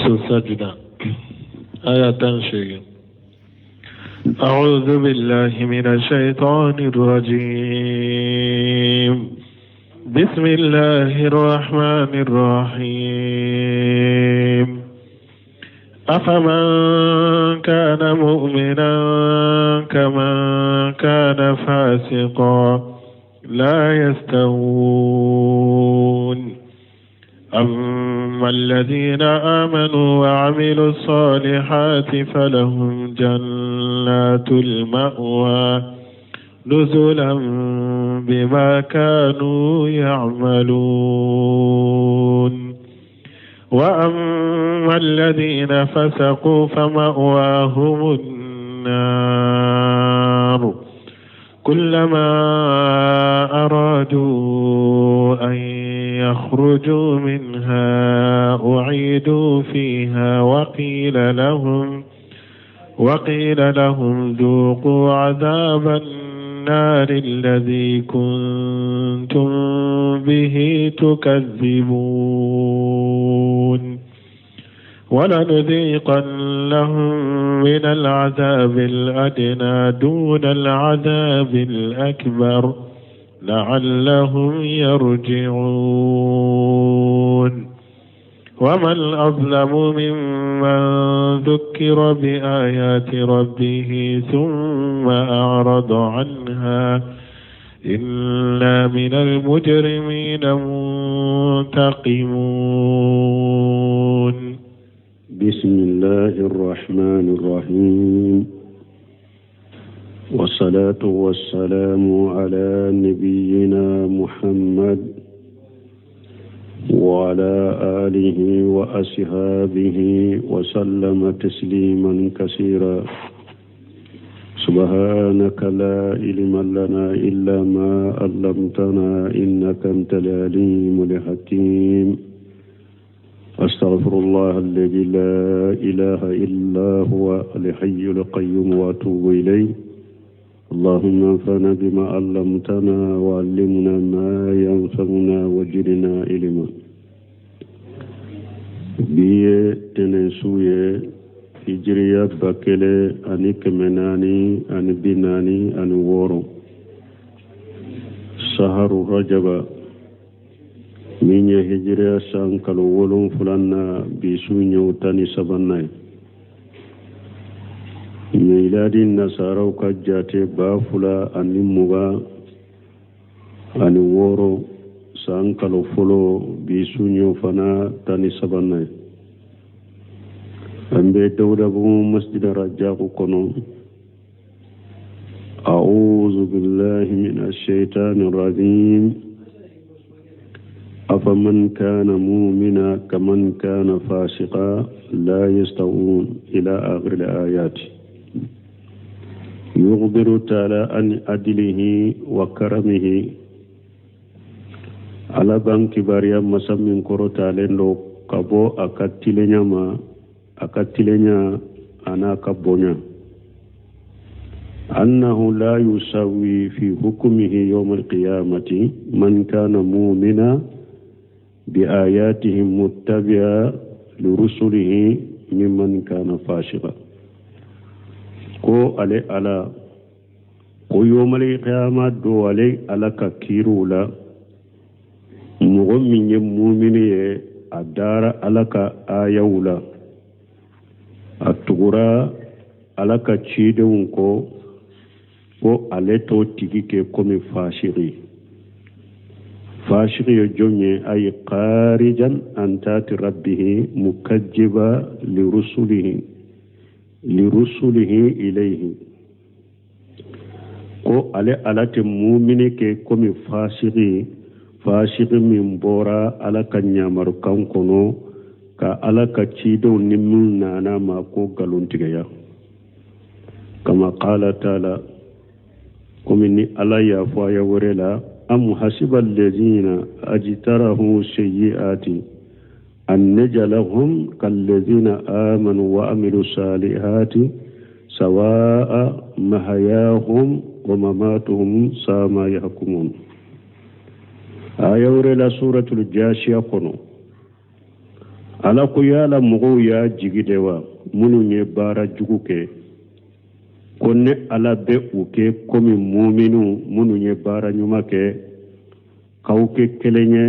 السجدة آية شيء. أعوذ بالله من الشيطان الرجيم. بسم الله الرحمن الرحيم. أفمن كان مؤمنا كمن كان فاسقا لا يستوون. أما الذين آمنوا وعملوا الصالحات فلهم جنات المأوى نزلا بما كانوا يعملون. وأما الذين فسقوا فمأواهم النار كلما أرادوا أن يخرجوا منها أعيدوا فيها وقيل لهم ذوقوا عذاب النار الذي كنتم به تكذبون. ولنذيقنهم من العذاب الأدنى دون العذاب الأكبر لعلهم يرجعون. ومن أظلم ممن ذكر بآيات ربه ثم أعرض عنها إنا من المجرمين منتقمون. بسم الله الرحمن الرحيم. والصلاة والسلام على نبينا محمد وعلى آله وأصحابه وسلم تسليما كثيرا. سبحانك لا علم لنا إلا ما علمتنا إنك أنت العليم الحكيم. أستغفر الله الذي لا إله إلا هو الحي القيوم وأتوب إليه. اللهم انفعنا بما علمتنا وعلمنا ما ينفعنا وزدنا علما. بيه تنسويه هجرية بكلة أني كمناني أني بناني أني وورو شهر رجب من هجرية سانكالو ولون فلانا بيسونيو تاني سبناي. ميلاد النصارى كجات بافلا أني مغا أني وورو سانكالو فلو بيسونيو فنا تاني سبناي. أمبي دولة مسجد رجاق كنو. أعوذ بالله من الشيطان الرجيم. أفمن كان مؤمنا كمن كان فاسقا لا يستوون إلى آخر الآيات. يخبر تعالى عن عدله وكرمه على بنك باريا مسمين كرو تعالى لو كبو أكتلنيا أنا كبونا أنه لا يساوي في حكمه يوم القيامة من كان مؤمنا بآياته متبعا لرسله ممن كان فاسقا. كو علي على كو يوم القيامة دو علي على كيرولا مؤمن مؤمن أدار على كآيولا أتغرا على كتشيدون كو علي تو تيكي كومي فاسقي. فاشقي جوني أي خارجا عن ذات ربه مكذبا لرسله إليه. كو على تمومن كي كومي فاشقي من بورا على كنيامر كونكونو كا على كتشيدو نمنا ناما كو غالونتيغيا. كما قال تعالى كومني على يافوا يوريلا أم حسب الذين أجترحوا سيئات أن نجعلهم كالذين آمنوا وعملوا الصالحات سواء محياهم ومماتهم ساء ما يحكمون. آية ورلا سورة الجاشية قنو ala ko yala mɔgɔw y'a jigi de wa minnu ye baara jugu kɛ ko ne ala bɛ u kɛ komi muminu minnu ye baara ɲuman kɛ k'aw kɛ kelen ye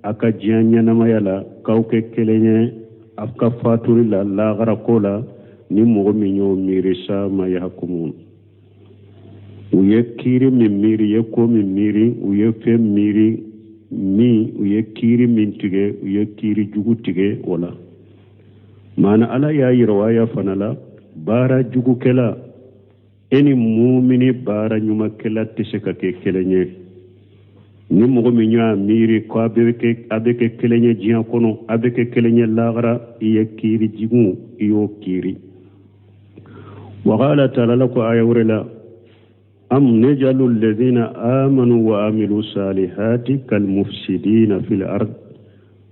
a ka diɲɛ ɲɛnamaya la k'aw kɛ kelen ye a ka faturi la lahara ko la ni mɔgɔ min y'o miiri sa ma yahkumun u ye kiiri min miiri u ye ko min miiri u ye fɛn miiri min u ye kiiri min tigɛ u ye kiiri jugu tigɛ o la maana ala y'a yira o aya fana la baara jugukɛla e ni mumini baara ɲumankɛla tɛ se ka kɛ kelen ye ni mɔgɔ min y'a miiri ko a bɛ kɛ kelen ye diɲɛ kɔnɔ a bɛ kɛ kelen ye lahara i ye kiiri jugu i y'o kiiri wa qala ta'ala ko aya wɛrɛ la am najalu alladhina amanu wa amilu salihati kal mufsidina fil ard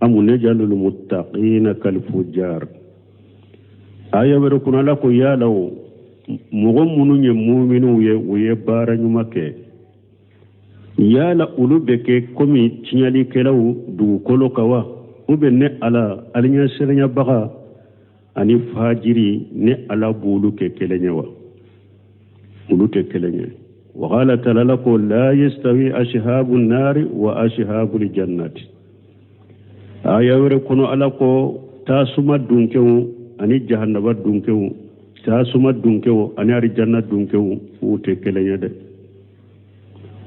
am najalu al muttaqina kal fujjar aya wɛrɛ kuna la ko yalaw mɔgɔ minnu ye mu'minu ye u ye baara ɲuman kɛ yala olu bɛ kɛ komi tiɲɛlikɛlaw dugukolo kan wa ubɛ ne ala aliɲɛsiranɲɛbaga ani fajiri ne ala b'olu kɛ kelen ye wa olu tɛ kelen ye wa qala ta'ala ko la yastawi ashabun nari wa ashabul jannati aya wɛrɛ kɔnɔ ala ko tasuma dunkew ani jahannaba dunkew tasuma dunkew ani arjanna dunkew u tɛ kelen ye dɛ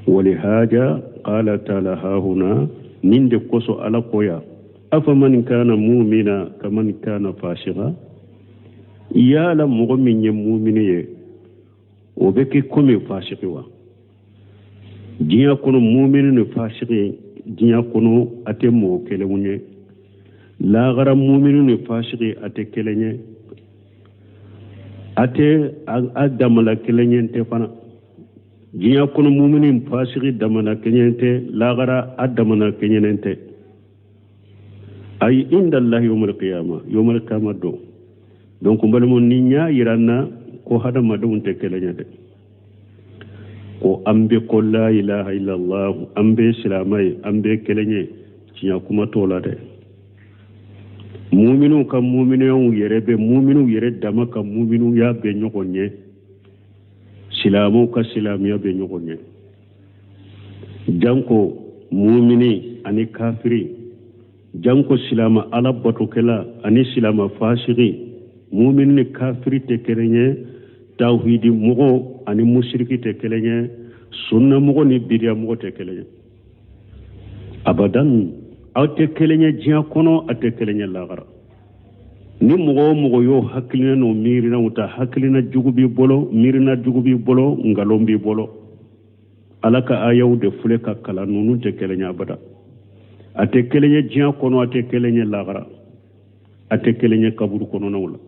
ولهذا قال تعالى ها هنا نند قصو على قويا أفمن كان مؤمنا كمن كان فاسقا يا لمؤمن مؤمن وبكي كم فاسق جيا كونو مؤمن فاسق جيا كونو أتمو كلمني لا غير مؤمن فاسق أتكلني أتى أدم لا كلني تفنا jinya kono muminin fasiki damana kenyente lagara adamana kenyente ay inda allah yawmul qiyamah do donc mbalmo ninya yiranna ko hada madum te kelenya de ko ambe ko la ilaha illa allah ambe islamai ambe kelenye jinya kuma tola de muminu kam muminu yerebe muminu yere dama kam muminu ya be nyokonye silamu ka silamiya be ɲɔgɔn ye janko mumini ani kafiri janko silama ala batokɛla ani silama fasiki mumini ni kafiri tɛ kelen ye tawhidi mɔgɔ ani mushriki tɛ kelen ye sunna mɔgɔ ni bidiya mɔgɔ tɛ kelen ye abadan aw tɛ kelen ye diɲɛ kɔnɔ a tɛ kelen ye lahara ni mɔgɔ mɔgɔ y'o hakilina n'o miirina o ta hakilina jugu b'i bolo miirina jugu b'i bolo ngalon b'i bolo ala ka ayaw de filɛ ka kalan ninnu tɛ kelen ye abada a tɛ kelen ye diɲɛ kɔnɔ a tɛ kelen ye lahara a tɛ kelen ye kaburu kɔnɔnaw la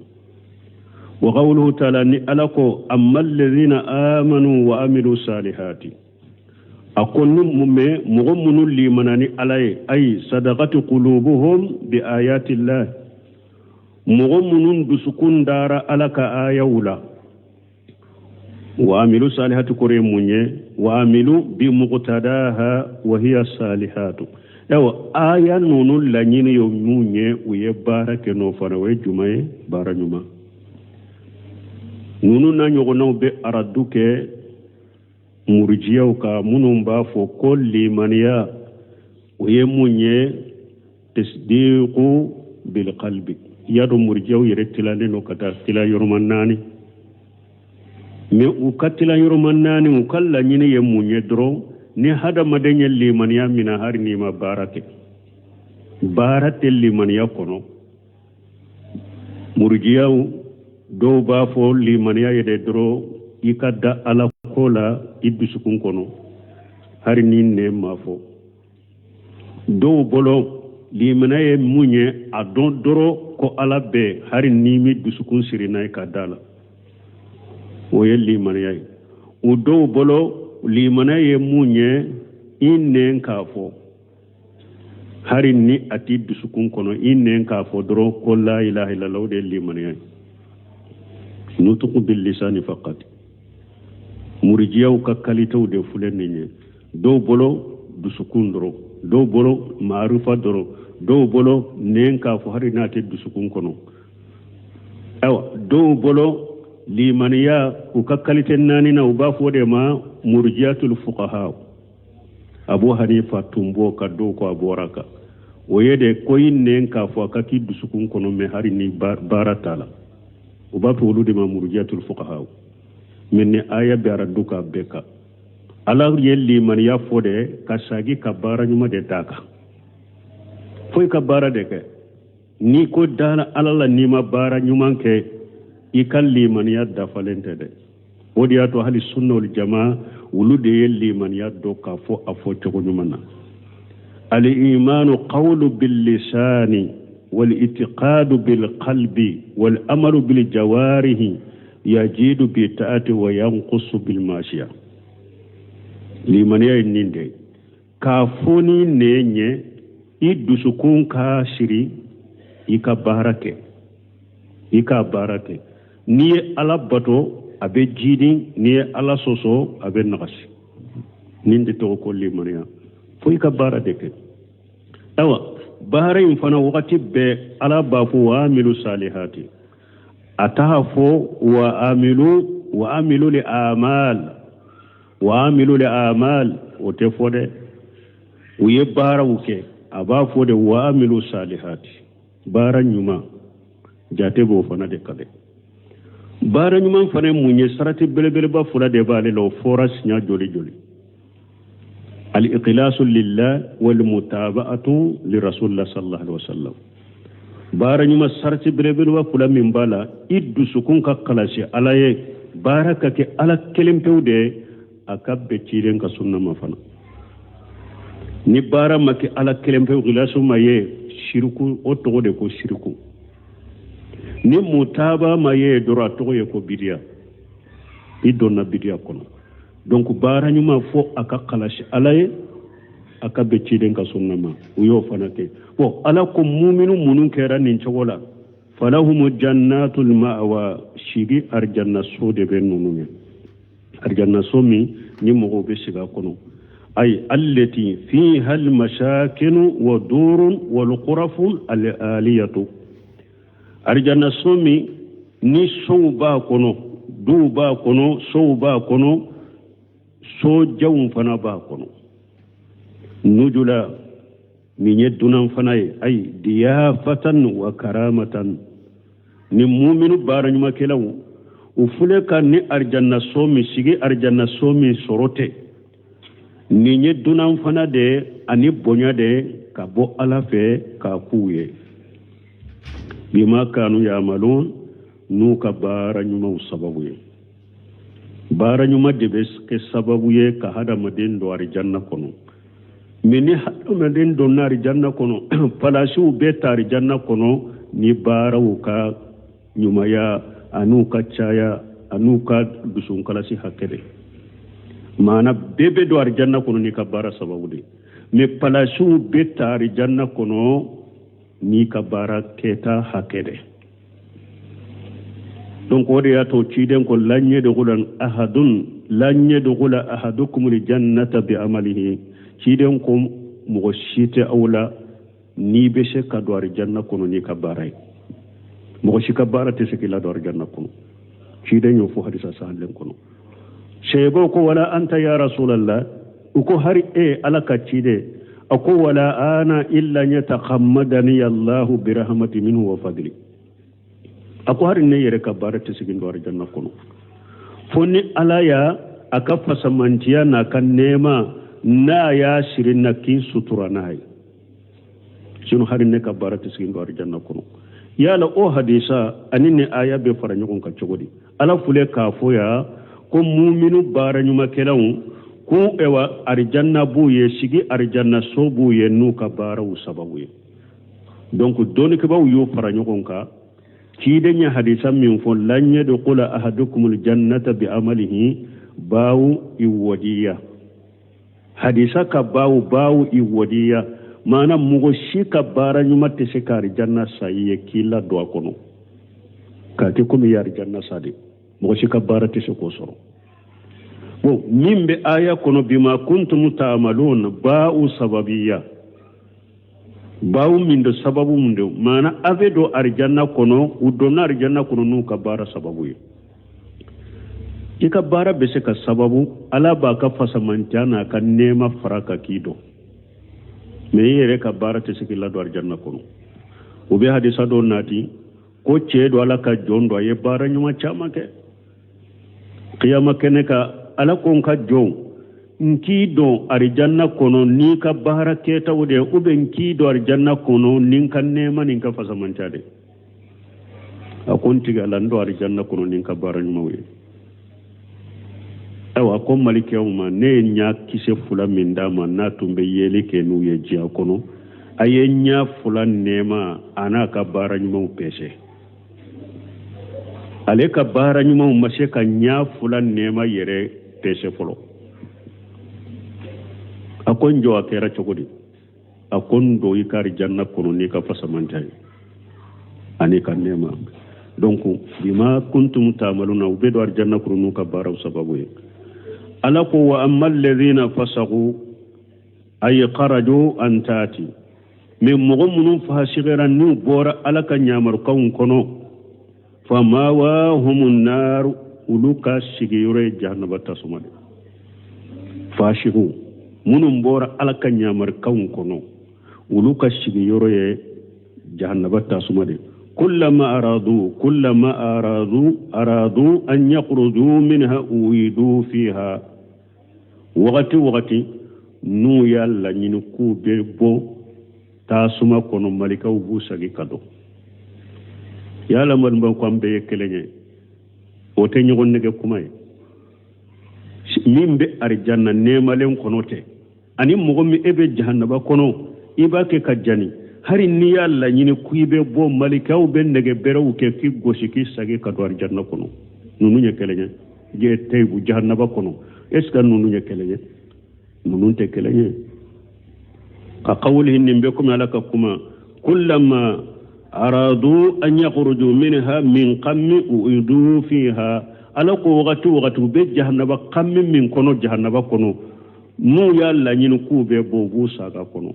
wa qawluhu ta'ala ni ala ko amma alladhina amanu wa amilu salihati a ko ni mɔgɔ minnu limana ni ala ye ay sadaqati qulubuhum bi ayati llah mɔgɔ minnu dusukun dara ala ka ayaw la wa amilu salihati kore mun ye wa amilu bi muqtadaha wa hiya salihatu yawa aya nunu laɲini yo mun ye u ye baara kɛ n'o fana o ye juma ye baara ɲuman nunu na ɲɔgɔnnaw bɛ aradu kɛ murjiyaw ka minnu b'a fɔ ko limaniya o ye mun ye tasdiqu bil qalbi yado murjiyaw yɛrɛ tilalen don ka taa tila yɔrɔma naani mais u ka tila yɔrɔma naani u ka laɲini ye mun ye dɔrɔn ni hadamaden ye limaniya mina hari n'i ma baara kɛ baara tɛ limaniya kɔnɔ murjiyaw dɔw b'a fɔ limaniya yɛrɛ dɔrɔn i ka da ala ko la i dusukun kɔnɔ hari ni nɛ ma fɔ dɔw bolo limaniya ye mun ye a dɔn dɔrɔn ko ala bɛ hari ni mi dusukun siri n'a ye ka da la o ye limaniya ye o dɔw bolo limaniya ye mun ye i nɛn k'a fɔ hari ni a ti dusukun kɔnɔ i nɛn k'a fɔ dɔrɔn ko la ilaha illallah o de ye limaniya ye nutuku bil lisani faqat murjiyaw ka kalitew de filɛ nin ye dɔw bolo dusukun dɔrɔn dɔw bolo maarufa dɔrɔn dow bolo nen ka fo hari naate dusukun kono awa dow bolo limaniya ku ka kalite nani na uba fo de ma murjiatul fuqaha abu hanifa tumbo ka do ko aboraka o yede koyin nen ka fo ka ki dusukun kono me hari ni baratala uba fo lu de ma murjiatul fuqaha minni aya bi araduka beka ala yelli man ya fode ka sagi ka bara nyuma de taka foy ka bara de ke ni ko dala alala ni ma bara nyuma ke ikalli man ya dafalente de wodi ya to hali sunna wal jamaa wulude yelli man ya do ka fo afo to nyuma na al iman qawlu bil lisani wal i'tiqad bil qalbi wal amalu bil jawarihi yajidu bi ta'ati wa yanqusu bil mashiya limaniya ninde ka foni nenye idusukun ka shiri ika barake ni ala bato abe jidi ni ala soso abe nakasi ninde to ko limaniya fo ika barade ke awa baharain fana wakati be ala bafu wa amilu salihati ataha fo wa amilu li amal o te fode uye bara uke aba fode wa amilu salihati bara nyuma jate bo fana de kale bara nyuma fana munye sarati belebele ba fula de bale lo foras nya joli al iqlasu lillah wal mutaba'atu li rasulillah sallallahu alaihi wasallam bara nyuma sarati belebele ba fula min bala iddu sukun ka kalashi alaye baraka ke ala kelempewde akabbe ciren ka sunna mafana ni bara make ala kelempe gilasu maye shirku o to de ko shirku ni mutaba maye dora to ye ko bidia idonna bidia kono donc bara nyuma fo aka kalashi alaye akabbe ciren ka sunna ma uyo fana ke bo ala ko mu'minu munun kera nin chogola falahum jannatul ma'wa shigi arjanna sode be nunu arjanna somi ni mogo be siga kono ay allati fiha al mashakin wa durun wal qurafun al aliyatu arjanna somi ni souba kono duba kono souba kono so jawum fana ba kono nujula min yedunan fana ay diyafatan wa karamatan ni mu'minu baranyuma kelawu ufule ka ni arjanna somi sigi arjanna somi sorote ni nye dunan fana de ani bonya de ka bo ala fe ka kuye bima kanu ya'malun nu ka bara nyuma sababu ye bara nyuma de bes ke sababu ye ka hada madin do arjanna kono mini hada madin do na arjanna kono palashu be tar arjanna kono ni bara ka nyuma ya anuka caya anuka dusun kalasi hakede mana bebe do arjanna kono ni ka bara sababu de me palashu beta arjanna kono ni ka bara keta hakede donc wode ya to ciden ko lanye de gulan ahadukum li jannata bi amalihi ciden ko mo shite awla ni be she ka do arjanna kono ni ka bara mo shika bara te sekila do arjanna kono ciden yo fo hadisa sahalen kono shebo ko wala anta ya rasulullah uko hari alaka cide ako wala ana illa yatakhammadani allah bi rahmati minhu wa fadli ako hari ne yere ka bara te sekila do arjanna kono fonni alaya aka fasamantiya na kan nema na ya shirin na kin sutura na hay sinu hari ne ka bara te sekila do arjanna kono yala o hadisa anine aya be faranyo kon ka cogodi ala fule ka foya ko mu'minu baranyuma kelawu ko ewa arjanna buye sigi arjanna so buye nu ka bara sababu ye donc doni ke baw yo faranyo kon ka kidenya hadisa min fon lanye de qula ahadukumul jannata bi amalihi bawu iwadiya hadisa ka bawu iwadiya mana mugo shika bara nyuma te sekari janna sayiye kila do akono kati ko mi yar janna sadi mugo shika bara te se ko soro bo mimbe aya kono bima kuntum ta'malun ba'u sababiyya bawu min do sababu mun do mana ave do arjanna kono udona arjanna kono nu ka bara sababu ye ika bara be se ka sababu ala ba ka fasamantana ka nema faraka kido me yere ka bara te se kila do arjanna kono o be hadisa do nati ko ceedo ala ka jondo ye bara nyuma chama ke qiyama kene ka ala kon ka jon nki do arjanna kono ni ka bara keta wude ube nki do arjanna kono nin kan nema nin ka fasamantade akonti ga lando arjanna kono nin ka bara nyuma we awa ko malike ma ne nya kise fula min dama na tumbe yele ke nu ye jia kono aye nya fula nema ana ka bara nyuma pese ale ka bara nyuma mashe ka nya fula nema yere pese folo akon jo akera chokodi akon do ikari janna kono ni ka fasamantai ani ka nema donc bima kuntum ta'maluna ubedo arjanna kono ka bara sababu alako wa amma alladhina fasaqu ay qaraju an tati min mughmunun fasigiran nu bora alaka nyamar kawun kono fama wa humun nar uluka sigiyure jahannaba tasumade fashigu munun bora alaka nyamar kawun kono uluka sigiyure jahannaba tasumade kullama aradu an yakhruju minha uidu fiha wakati nu yalla nyinu ku be bo tasuma kono malika ubu sagi kado yalla man ban ko ambe yekelenye o te nyogon nege kumay mimbe arjanna nemalen kono te ani mogo mi ebe jahannaba kono ibake kajani hari ni yalla nyinu ku be bo malika ube nege berew ke ki goshiki sagi kado arjanna kono nunu nyekelenye je taybu jahannaba kono est-ce que nunu nyekelenye nunu te kelenye ka qawlihi nimbekum alaka kuma kullama aradu an yakhruju minha min qammi uidu fiha alako wakati be jahannaba qammi min kono jahannaba kono nu yalla nyin ku be bobu saka kono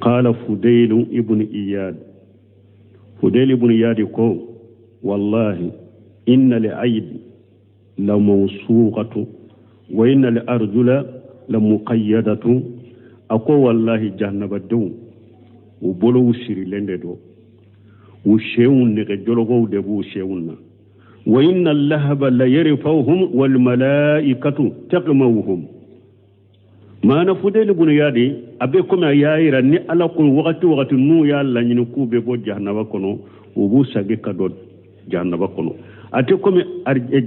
qala fudayl ibn iyad ko wallahi inna li ayd la mawsuqatu wa inna li arjula la muqayyadatu ako wallahi jahannaba dew u bolo usiri lende do u shewun ne jologo de bu shewunna wa inna allahaba la yarfa'uhum wal malaikatu taqmawhum mana fudel ibn yadi abe kuma yaira ni ala ko wakati nu ya la nyini kube bo jahannaba kono u bu sage kado jahannaba kono ate kuma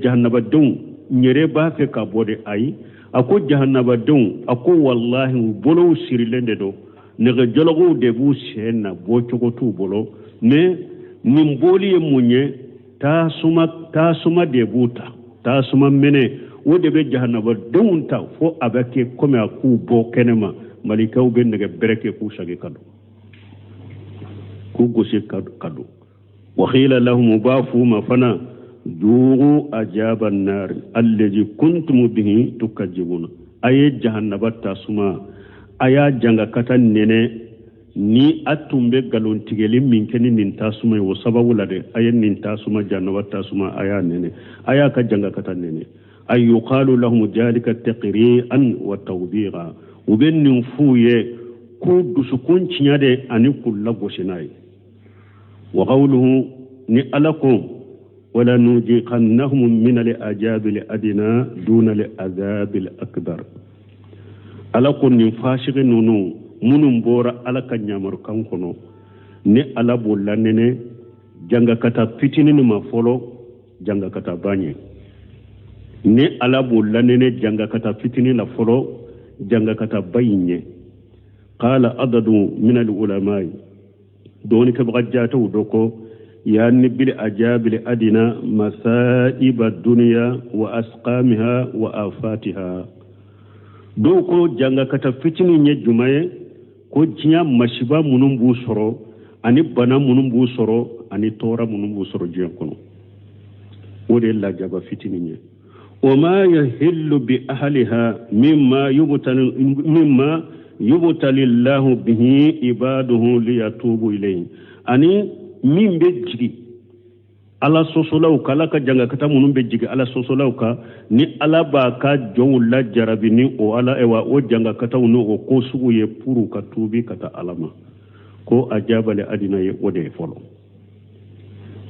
jahannaba dew nyere ba fe ka bode ay ako jahannaba don ako wallahi bolo sirilende do nega jologo de bu sena bo chogotu bolo ne nimboli e munye ta suma de buta ta suma mene wode be jahannaba don ta fo abake kome aku bo kenema malika ube nega bereke ku sage kado ku gosi kado wa khila lahum bafu mafana ذوقوا أجاب النار الذي كنتم به تكذبون أي جهنم تاسما أي جنگا كتا نene ni atumbe galon tigeli min keni nin tasuma wo sababu lade ay nin tasuma jahannam tasuma aya nene aya ka janga kata nene ay yuqalu lahum jalika taqri'an wa tawbiqa ubennin fuye ku dusukun cinyade ani kullu goshinai wa qawluhu ni alakum ولا نوجقنهم من العذاب الأدنى دون العذاب الأكبر ala ko nin fashiga nunu munun bora ala kan nyamar kan kono ne ala bolla nene janga kata fitinin ma folo janga kata banye ne ala bolla nene janga kata fitinin la folo janga kata bayinye qala adadu min al ulama doni ka bagajata udoko يعني بالأجاب الأدنى مسائب الدنيا وأسقامها وآفاتها دوكو جانغا كتفتني نجمعي كو جنيا مشبا منمبو سرو أني بنا منمبو سرو أني تورا منمبو سرو جيانكونو ودي الله جابا فتني وما يهل بأهلها مما يبتلي الله به عباده ليتوبوا إليه أني من بجري ala sosolaw ka ala ka jangakata minnu bɛ jigin ala sosolaw ka ni ala b'a ka jɔnw la jarabi ni o ala ewa o jangakataw ni o ko sugu ye puru ka tuubi ka taa ala ma ko ajabale adina ye o de ye fɔlɔ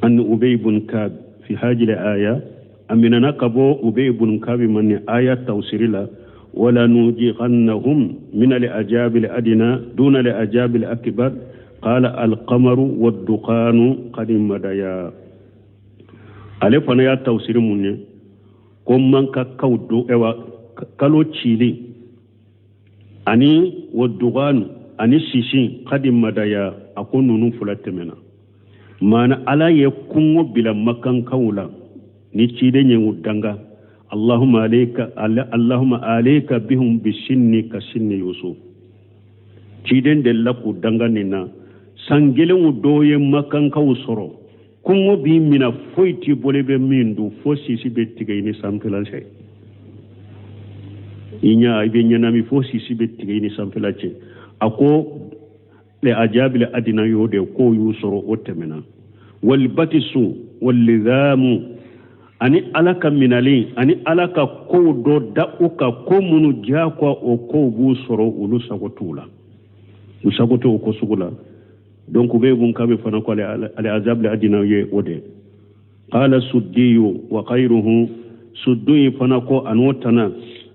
an ubay ibn kab fi hajil aya aminana ka bɔ ubay ibn kab man ni aya tawsiri la wala nujiqannahum min al ajabil adina duna al ajabil akbar qala al qamaru wad duqanu qad madaya ale fana ya tawsiri mun ne ko man ka kawdo ewa kalo cili ani wadugan ani shishin qadim madaya akon nunu fulatemena mana ala ye kungo bila makan kawla ni cide nyen danga allahumma alayka bihum bishinni ka shinni yusuf ciden de laku danga nina sangelen doye makan kawsoro kungo bi mina foyti bolebe mindu fo sisi be tigayni samfelal sey inya ibe nyanami fo sisi be tigayni samfelal ce ako le ajabil adina yode ko yusoro otemena wal batisu wal lidhamu ani alaka minali ani alaka ko do dauka ko munu jakwa o ko bu soro ulu sagotula usagoto ko sugula donc be bun kabe fana ko al azab la adina ye ode qala suddiyu wa khayruhu suddi fana ko anotana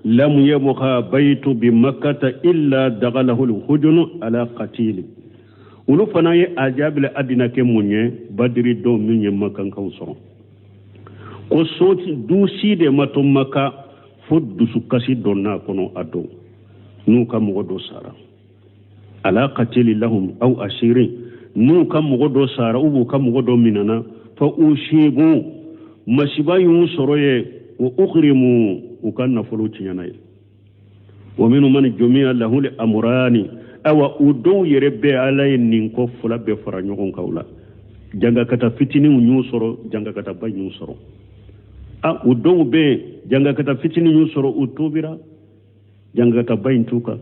lam yabqa baytu bi makkah illa daghalahu al hujun ala qatil ulu fana ye azab la adina ke munye badri do munye makan kawso ko soti dusi de matum makka fuddu sukasi donna kono ado nu kam godo sara ala qatil lahum aw ashirin nu kam godo sara ubu kam godo minana fa ushibu mashibayun soroye wa ukhrimu ukanna fuluti yanay wa minu man jumia lahu li amrani awa udu yerebe alay nin ko fula be fara nyogon kawla janga kata fitini nyu soro janga kata bay nyu soro a udu be janga kata fitini nyu soro utubira janga kata bay ntuka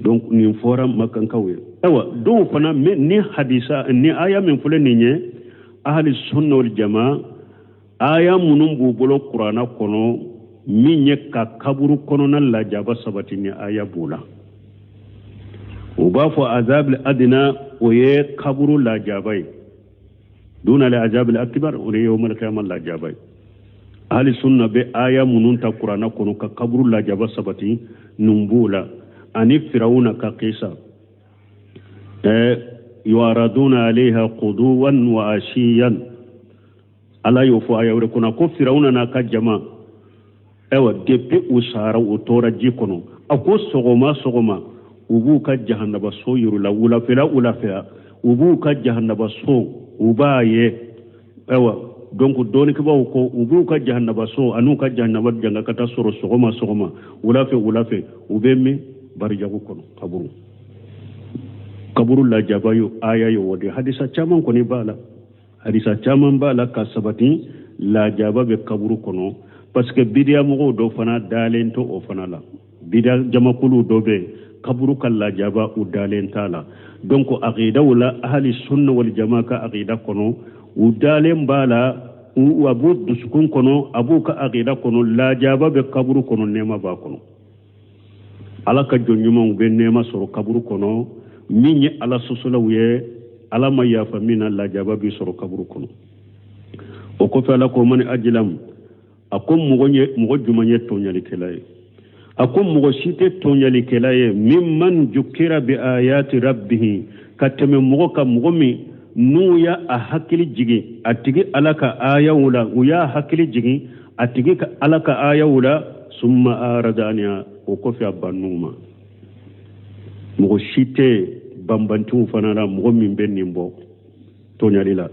donc ni forum makan kawé ewa do fana ni hadisa ni aya min fule ni nye ahli sunna wal jamaa aya munum bu bolo qur'ana kono min nye ka kaburu kono na la jaba sabati ni aya bula ubafu azab al adna o ye kaburu la jabai duna la azab al akbar o ye yawm al qiyamah la jabai ahli sunna be aya munun ta qur'ana kono ka kaburu la jaba sabati numbula ani firawuna ka qisa yuaraduna alaiha quduwan wa ashiyan ala yofu ayawre kuna ko firawuna na ka jama ewa depe usara utora jikono ako sogoma ubu ka jahannaba so yurula ula fela ubu ka jahannaba so ubaye ewa donc doni ke bawo ko ubu ka jahannaba so anu ka jahannaba janga kata soro sogoma ula fe ubemme bari jago kono kaburu la jabayo aya yo wode hadisa chaman ko ni bala hadisa chaman bala ka sabati la jababe kaburu kono parce que bidia mo do fana dalento o fana la bidia jamakulu do be kaburu kal la jaba u dalenta la donc aqida wala ahli sunna wal jamaa ka aqida kono u dalen bala u abu dusukun kono abu ka aqida kono la jababe kaburu kono nema ba kono ala ka jonyuma be nema soro kaburu kono minye ala sosola wuye ala ma yafa mina la jababi soro kaburu kono o ko fala ko man ajlam akom mugo jumanye tonyali kelaye akom mugo shite tonyali kelaye mimman jukira bi ayati rabbih katame mugo ka mugo mi nuya a hakili jigi atigi alaka aya wula uya hakili jigi atigi ka alaka aya wula summa aradania o ko fi abanuma mugo shite bambantu fanana mugo min benimbo tonyalila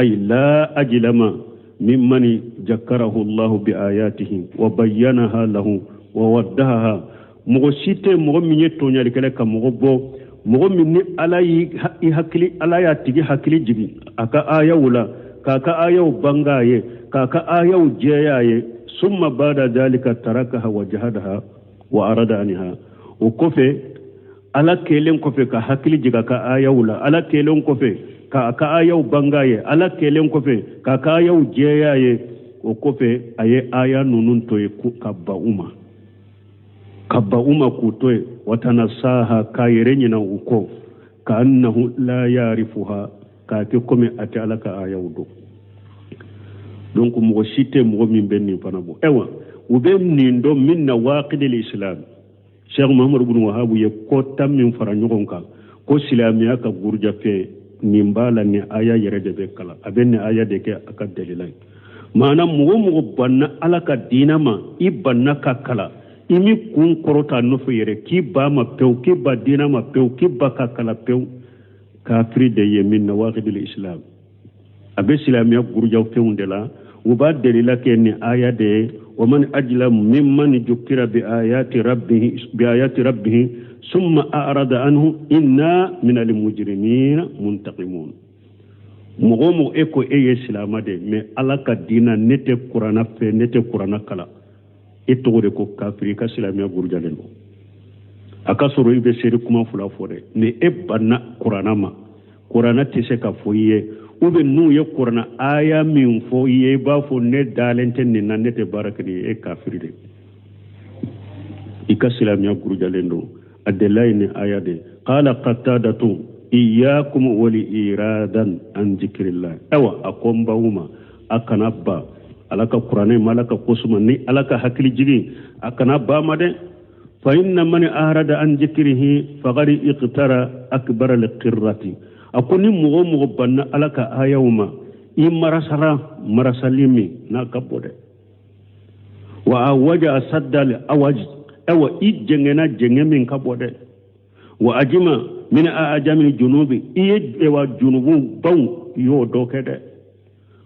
ay la ajlama mimman jakkarahu Allah bi ayatihi wa bayyanaha lahu wa waddaha mugo shite mugo min tonyali kala kam mugo bo mugo min ni alayi hakili alaya tigi hakili jigi aka aya wula kaka aya bangaye kaka aya jeyaye summa bada dalika tarakaha wa jahadaha wa arada anha o kofe ala kelen kofe ka hakili jiga ka ayaw la ala kelen kofe ka ayaw bangaye ala kelen kofe ka ayaw jeyaye o kofe aye aya nunun toye kabba uma kutoye watanasaha kayere nyina uko ka annahu la yarifuha ka ke kome ate ala ka ayaw do donc mo cité mo min benni fana bo ewa ube nin do min nawaqid al-islam Cheikh Muhammad ibn Wahhab ye ko tam min fara nyogon ka ko silamiya ka gurja fe nimbala ni aya yere de be kala aben ni aya de ke aka dalilai mana mo banna ala ka dinama ibanna ka kala imi kun korota no fe yere ki ba ma pew ki ba dinama pew ki ba ka kala pew kafiri de ye min nawaqid al-islam abe silamiya gurja fe undela uba dalila ke ni aya de ومن أجلم ممن ذكر بآيات ربه ثم أعرض عنه إنا من المجرمين منتقمون مغومو إكو إيه سلامة دي مي ألاك دينا نتي قرانا في نتي قرانا كلا إتغوريكو كافريكا سلامي أغورجالين أكاسورو إبه سيركما فلا فوري ني إبانا قرانا ما قرانا تسيكا فويه ube nu ye kurana aya min fo ye ba fo ne dalente ni nanete barakani e kafiri de ikasilamia gurujalendo adelay ni aya de qala qatadatu iyyakum wali iradan an zikrillah awa akomba uma akanabba alaka qur'ane malaka kusuma ni alaka hakili jigi akanabba made fa inna man arada an zikrihi faqad iqtara akbar al-qirrati akoni mugo banna alaka ayawma marasalimi na kabode wa awaja asaddal awaj awa ijengena jengemin kabode wa ajima min ajami junubi ewa junubu baw yo dokede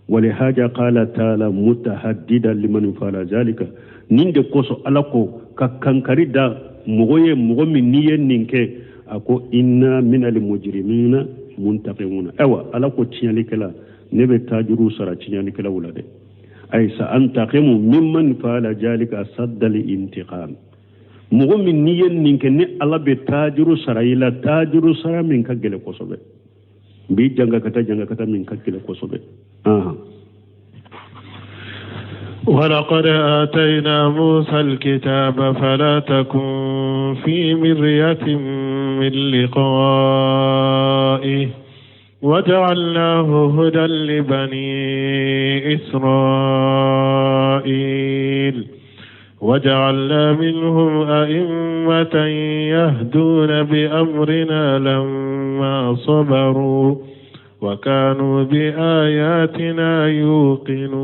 wali haja qala taala mutahaddidan liman fala zalika ninde koso alako kakankari da mugo min niyen ninke ako inna min al mujrimina muntaqimuna awa ala ko tiñali kala nebe tajuru sara tiñali kala wulade ay sa antaqimu mimman fala jalika saddal intiqam mugo min niyen ninke ni ala be tajuru sara ila tajuru sara min ka gele kosobe bi janga kata min ka gele kosobe ولقد آتينا موسى الكتاب فلا تكن في مرية من لقائه وجعلناه هدى لبني إسرائيل وجعلنا منهم أئمة يهدون بأمرنا لما صبروا وكانوا بآياتنا يوقنون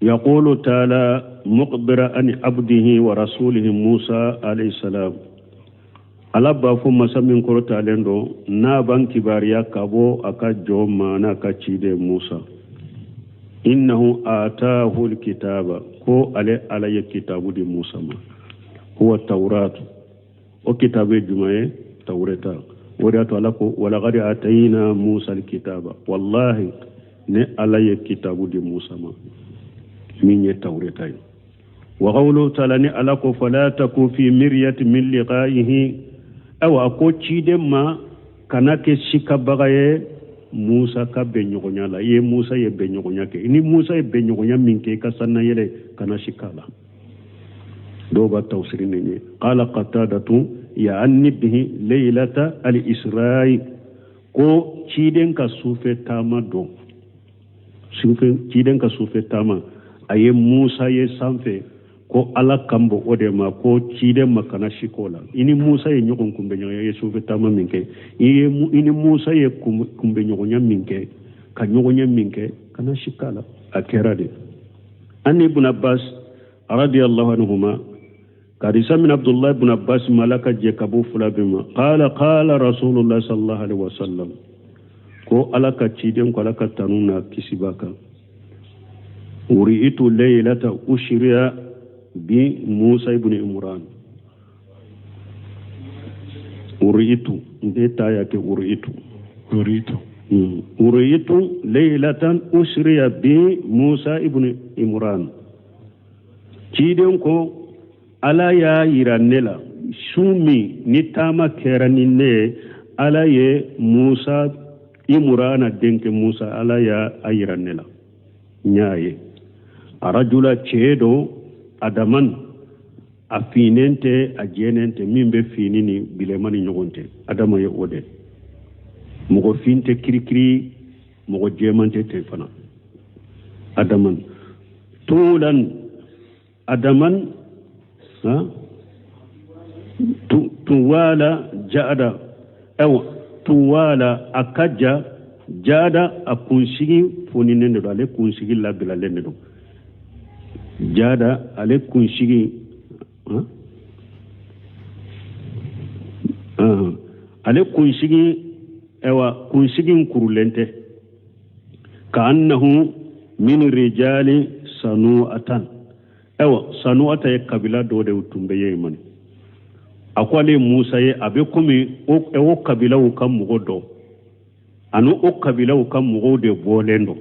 يقول تعالى مقبر عن عبده ورسوله موسى عليه السلام ala ba fo masa min ko talendo na ban kibariya kabo aka joma na ka cide Musa innahu ataahu alkitaba ko ale ya kitabu di Musa ma huwa tawrat o kitabe jumaye tawreta وريات لكو ولقد آتينا موسى الكتاب والله ne ala ye kitabu di Musa ma min ye tawretay wa qawlu ta'ala ni ala ko fala taku fi miryati min liqa'ihi aw ko cide ma kana ke shika bagaye Musa ka be nyogonya la ye Musa ye be nyogonya ke ni Musa ye be nyogonya min ke ka sanna yele kana shikala do ba tawsiri ni qala qatadatu ya anni bihi laylata al-isra'i ko ciden ka sufe tama do ciden ka sufe tama aye Musa ye sanfe ko ala kambo odema ko ciden makana shikola ini Musa ye nyogon kumbe nyoya ye sufe tama minke ini Musa ye kumbe nyogonya minke ka nyogonya minke kana shikala akerade an ibn Abbas radiyallahu anhuma كارثة من عبد الله بن عباس ملك جكبو فلابما قال رسول الله صلى الله عليه وسلم كو ألك تشيدم كو ألك تنونا كسباكا ورئيت ليلة أشريا بموسى بن عمران ورئيت نتاياك ورئيت ليلة أشريا بموسى بن عمران تشيدم كو ala ya yiranela sumi ni tama kerani ne ala ye Musa imurana denke Musa ala ya ayiranela nyaye arajula chedo adaman afinente ajenente mimbe finini bilemani nyogonte adama ye ode mogo finte kirikiri mogo jemante tefana adaman tulan adaman tuwala jada ewa tuwala akaja jada akunsigi foninende do ale kunsigi labila lende do jada ale kunsigi ale kunsigi ewa kunsigin kurulente ka annahu min rijali sanu'atan ewa sanu'ata ye kabila do de utumbe ye man akwale Musa ye abe komi o kabila u kam mugo do anu o kabila u kam mugo de bolendo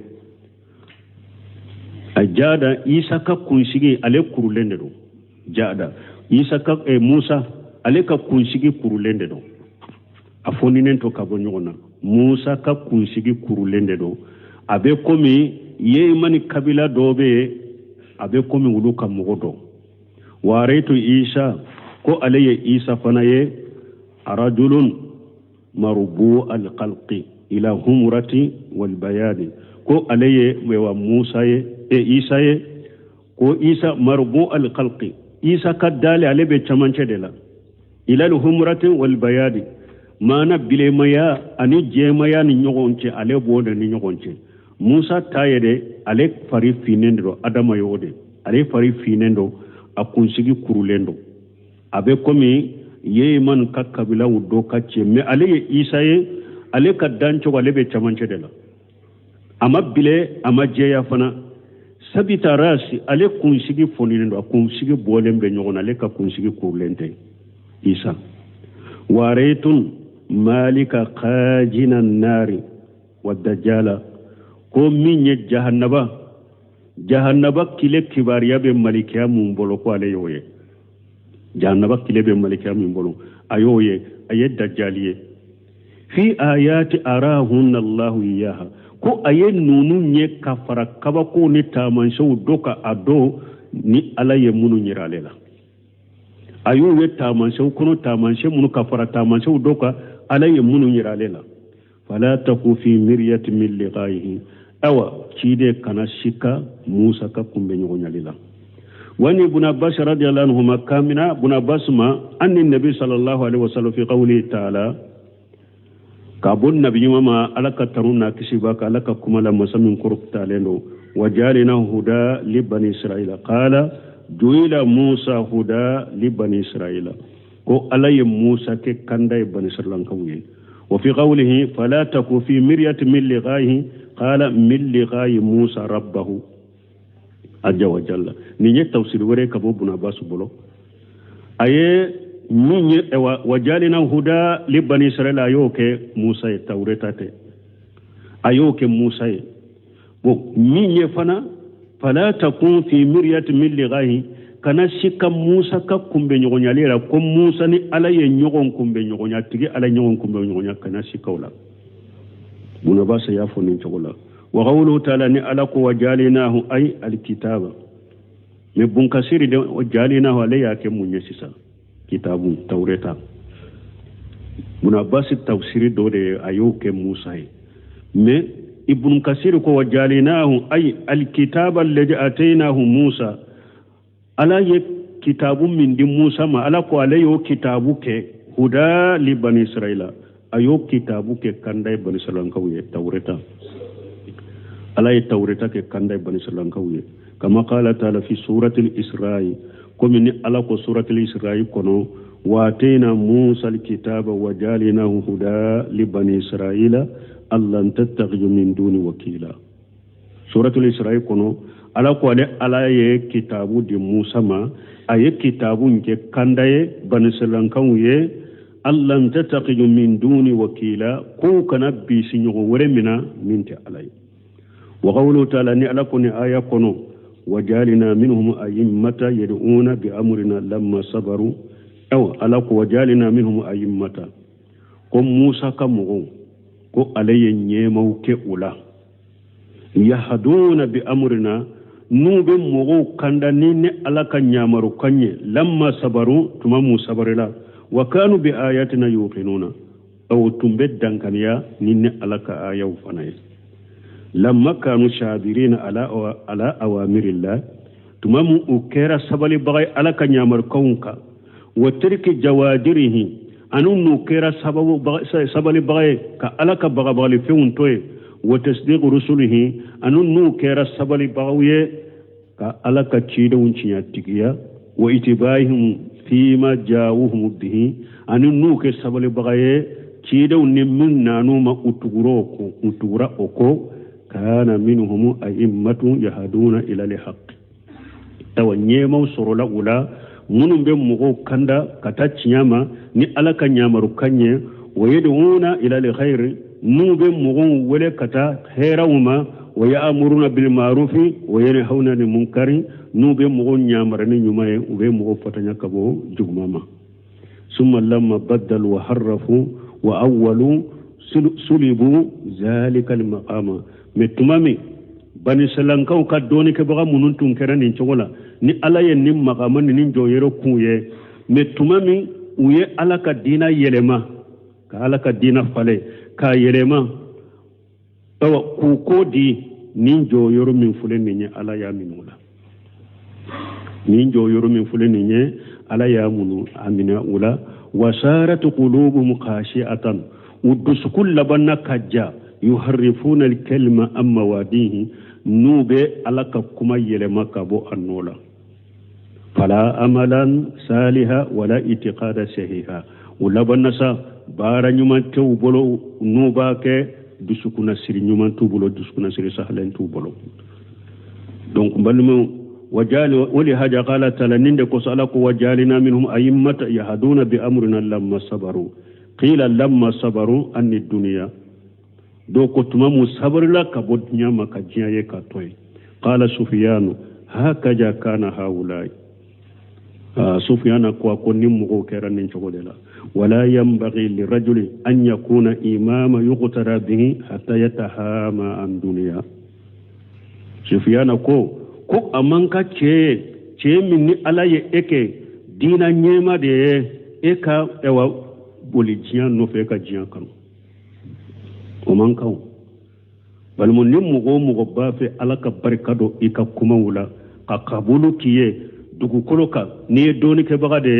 ajada Isa ka kunsigi ale kurulende do jada Isa ka Musa ale ka kunsigi kurulende do afoninen to kabo nyona Musa ka kunsigi kurulende do abe komi ye mani kabila dobe abe komi wulu kam mugo do waretu Isa ko alaye Isa fana ye arajulun marbu alqalqi ila humrati wal bayadi ko alaye wa Musa ye Isa ye ko Isa marbu alqalqi Isa kadale alebe chamanche de la ila humrati wal bayadi mana bile maya ani jemaya ni nyogonche ale bode ni nyogonche Musa tayede ale fari finendo adama yode ale fari finendo akunsigi kurulendo abe komi ye man kakabila wudo kache me ale ye Isa ye ale ka dancho ale be chamanche de la ama bile ama jeya fana sabita rasi ale kunsigi fonino akunsigi bolembe nyogona ale ka kunsigi kurulente Isa waretun malika qajina nari wadajjala ko minye jahannaba kile kibariya be malikiya mumbolo ko ale yoye jahannaba kile be malikiya mumbolo ayoye aye dajjaliye fi ayati arahunna Allahu iyaha ko aye nunu nye kafara kaba ko ni tamanso doka ado ni alaye munu nyiralela ayoye tamanso kono tamanso munu kafara tamanso doka alaye munu nyiralela fala taku fi miryati min liqaihi awa kide kana shika Musa ka kumbe nyonyalila wani ibn Abbas radiyallahu anhu makamina ibn Abbas ma anni nabi sallallahu alaihi wasallam fi qawli ta'ala kabun nabi mama alaka taruna kisibaka alaka kumala masamin kuruk talendo wajalina huda li bani israila qala juila Musa huda li bani israila ko alaye Musa ke kanda bani israila kawye wa fi qawlihi fala taku fi miryati min liqaihi qala min liqai Musa rabbahu azza wa jalla ni nye tafsir wore kabo buna basu bolo aye ni wajalina huda li bani israila ayoke Musa tawreta te ayoke Musa bo ni nye fana fala takun fi miryati min liqaihi kana shika Musa ka kumbe nyogonyalera ko Musa ni alaye nyogon kumbe nyogonya tigi ala nyogon kumbe nyogonya kana shika wala buna basa ya foni chogola wa qawluhu ta'ala ni ala ko wajalinahu ay alkitaba me bun kasiri de wajalinahu alayya ke munye sisa kitabu tawreta buna basa tafsiri do de ayoke Musa me ibn kasir ko wajalinahu ay alkitaba alladhi atainahu Musa ala ye kitabu min di Musa ma ala ko alayo kitabu ke huda li bani israila ayo kitabu ke kandai bani israila kawye tawreta ala ye tawreta ke kandai bani israila kawye kama qala ta'ala fi suratul isra'i komini ala ko suratul isra'i kono واتينا موسى الكتاب وجعلناه هدى لبني إسرائيل ألا تتخذوا من دون وكيلا. سورة الإسراء كنو ala ko ale ala ye kitabu di Musa ma aye kitabu nke kandaye banisalankan ye allan tattaqiyu min duni wakila ko kana bisi nyogo wore mina minti alay wa qawlu ta'ala ni ala ko ni aya kono وجعلنا منهم أئمة يدعون بأمرنا لما صبروا أو ألاك وجعلنا منهم أئمة قم موسى كمغو قو علي نيمو كأولا يهدون بأمرنا نوب مغو كندنين ألاك نيامرو كني لما صبروا تمامو صبر لا وكانوا بآياتنا يوقنون أو تنبت دنكنيا نين ألاك آية وفنائي لما كانوا شابرين على أوامر الله تمامو أكيرا سبالي بغي ألاك نيامر كونكا وترك جوادره أنو نكيرا سبالي بغي كألاك بغي فيون توي وتصديق رسوله أنو نكيرا سبالي بغي كألاك تشيدون تشياتيكيا وإتباعهم فيما جاوهم به أنو نكيرا سبالي بغي تشيدون نمن نانو ما أتغرا أكو كان منهم أئمة يهدون إلى الحق توانيما سرولا أولا منهم بمغو كندا كتاتشياما ني ألاك نيامرو كنيه ويدعون إلى الخير نو بمغو ولا كتا خيرهما ويأمرون بالمعروف وينهون عن المنكر نو بمغو نيامرني نيوماي وبمغو فتنيا كبو جغماما ثم لما بدلوا وحرفوا وأولوا سلبوا ذلك المقام metumami bani salankaw ka doni ke baga munun tun kera nin chogola ni ala ye nim maqama ni joyero kuye metumami uye ala ka dina yelema ka ala ka dina fale ka yelema tawa ku kodi nin joyero min fule ni ala ya minula nin joyero min fule ni ala ya munu amina ula wasarat qulubuhum khashi'atan udusukul labanna kajja يحرفون الكلمة عن مواضعه نوبة على كما يلما كابو النولا فلا أملا صالحا ولا اعتقاد صحيحا ولا بنسا بارا نيمان تو بولو نوبا كي دسكونا سيري نيمان تو بولو دسكونا سيري سهلين تو بولو دونك بلمو وجال ولهذا قال تعالى نندكو سألكو وجالنا منهم أئمة يهدون بأمرنا لما صبروا قيل لما صبروا أن الدنيا doko tumamu sabarla ka bodnya maka jiyaye ka toy qala sufyan hakaja kana haulai sufyan ko nim ko keran nin chogolela wala yanbaghi lirajuli an yakuna imama yuqtara bihi hatta yatahama an dunya sufyan ko amanka ce minni alaye eke dina nyema de eka ewa bolijian no fe ka jiyan kanu ومن كون بل من مغو بافي على كبركادو إيكا كماولا كقبولو كيه دوكو كولوكا نيه دوني كبغادي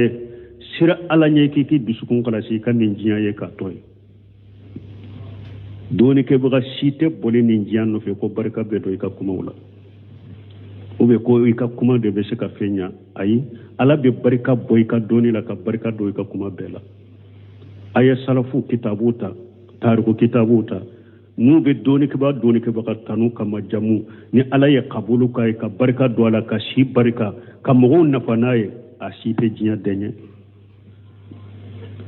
سيرا على نيكي كي بسكون كلاسي كان نينجيا يكا توي دوني كبغا سيتي بولي نينجيا نوفي كو بركا بيدو إيكا كماولا ube ko ika kuma de be seka fenya ayi ala be barika boyka doni la ka barika do ika kuma bela aya salafu kitabuta tariku kitabuta nu be doni ke ba tanu kama jamu ni ala ya qabulu kai ka barka do ala ka shi barka ka mo na fanaye a shi pe jinya denye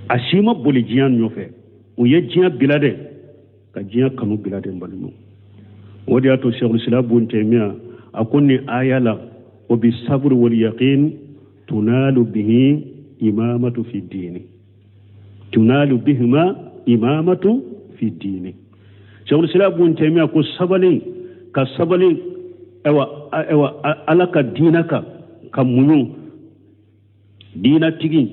a shi ma boli jinya nyofe o ye jinya bilade ka jinya kanu bilade mbalimo wodi ato shaykhul islam bun taymiya akuni ayala wa bi sabr wal yaqin tunalu bihi imamatu fi dini tunalu bihima imamatu fi dini shaykhul islam bun taymiya ko sabali ewa alaka dinaka kamunu dina tigi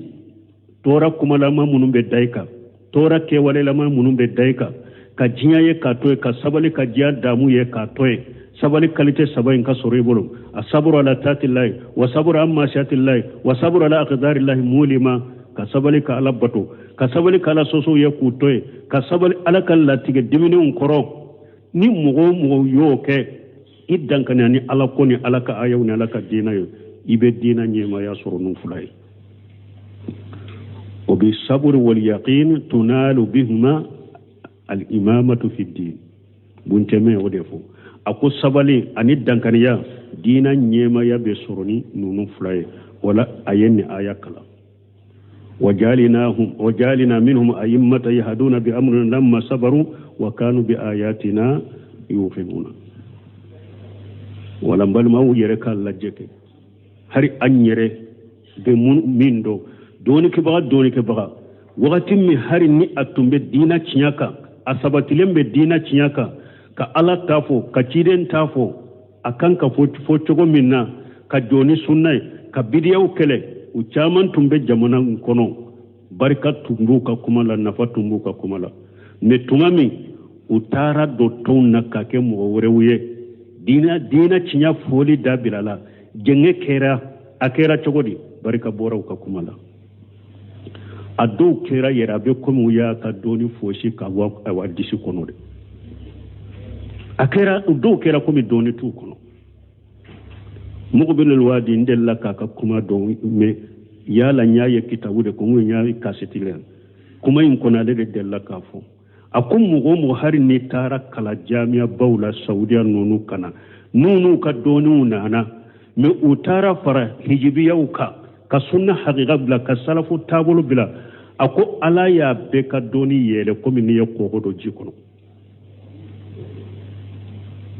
tora kuma lama munun be daika tora ke wale lama munun be daika ka jinya ye ka toy ka sabali ka jiya damu ye ka toy sabali kalite sabayin ka sore bolo asabru ala tatillahi wa sabru amma shatillahi wa sabru ala aqdarillahi mulima ka sabali ka alabato ka sabali ka la soso ye ku toy ka sabali ala kan latige dimini on koro ni mugo yo ke iddan kan ni ala ko ni ala ka ayaw ni ala ka dina yo ibe dina nyema ya soro nu fulay wa bi sabr wal yaqin tunalu bihima al imamatu fi din bunteme wodefo ako sabali ani dankaniya dina nyema ya be soroni nunu fulay wala ayenni ayakala وجعلنا منهم أئمة يهدون بأمرنا لما صبروا وكانوا بآياتنا يوقنون wala mbalmawu yere ka lajjeke hari an yere be min do doni ke baga wakati mi hari ni atumbe dina cinyaka asabatilen be dina cinyaka ka ala tafo ka ciden tafo akan ka fo cogo minna ka doni sunnai ka bidiyaw kele u caman tumbe jamana kono barika tumbu ka kumala nafa tumbu ka kumala me tumami u tara do tonna ka ke mo wurewuye dina cinya foli da bilala jenge kera akera cogodi barika boraw ka kumala ado kera yera be komu ya ka doni foshi ka wa disi kono de akera do kera komi doni tu kono muqbil alwadi ndella ka kuma do me yala nyaaye kitabu de ko nyaayi kasetile kuma in kona de della ka fo akum mu har ni tara kala jami'a baula saudiya nunu kana nunu ka doni nana me utara fara hijibiya ka sunna haqiqa bila ka salafu tabulu bila ako ala ya be ka doni yele komi ni ko do jikono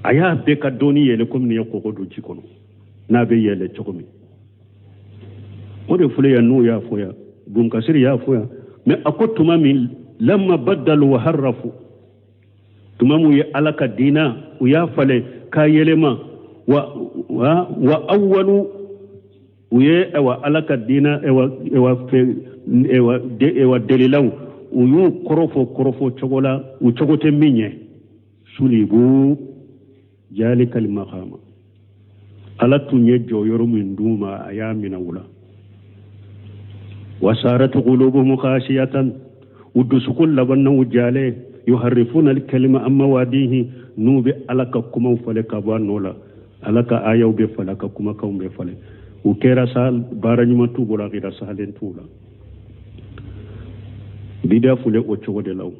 aya be ka doni yele komi ni ko do jikono na be yele chokomi o de fule ya nu ya foya bun kasir ya foya me ako tuma min lamma baddalu wa harrafu tuma mu ya alaka dina u ya fale ka yelema wa awwalu uye ewa alaka dina ewa delilaw uyu korofo chogola u chogote minye sulibu jalikal maqama ala tunye joyoro min duma ayamina wula wasarat qulubuhum khashiyatan udusukul labanna wujale yuharrifuna al-kalima amma wadihi nubi alaka kuma fale kabanola alaka ayaw be falaka kuma kaw be fale u kera sal baranyuma tubula gira salen tula bida fule o chogode law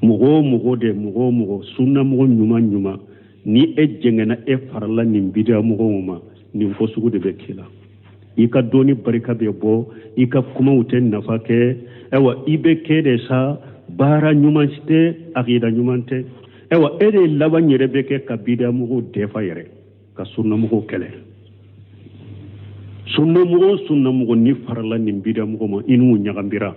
mugo sunna mugo nyuma ni ejengena e farla ni bida mugo ma ni fosugo de bekila ika doni barika be bo ika kuma uten nafake ewa ibe kede sa bara nyumante akida nyumante ewa ede labanyere beke kabida mugo defa yere ka sunna mugo kele sunna mugo ni farla ni bida mugo ma inu nyagambira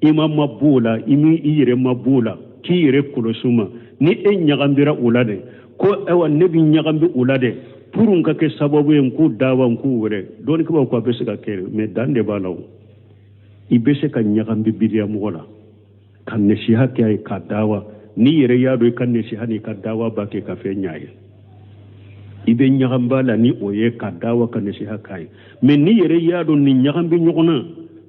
ima mabula imi ire mabula ki ire kulosuma ni e nyagambira ulade ko ewa nebi nyagambi ulade purun ka ke sababu en ku dawa ku wure doni ko ko bese ka kere me dande balaw ibese ka nyagambi bidiya mugola kan ne shi hakki ay ka dawa ni yere yado kan ne shi hani ka dawa ba ke ka fe nyaaye ibe nyagambala ni oye ka dawa kan ne shi hakay me ni yere yado ni nyagambi nyugona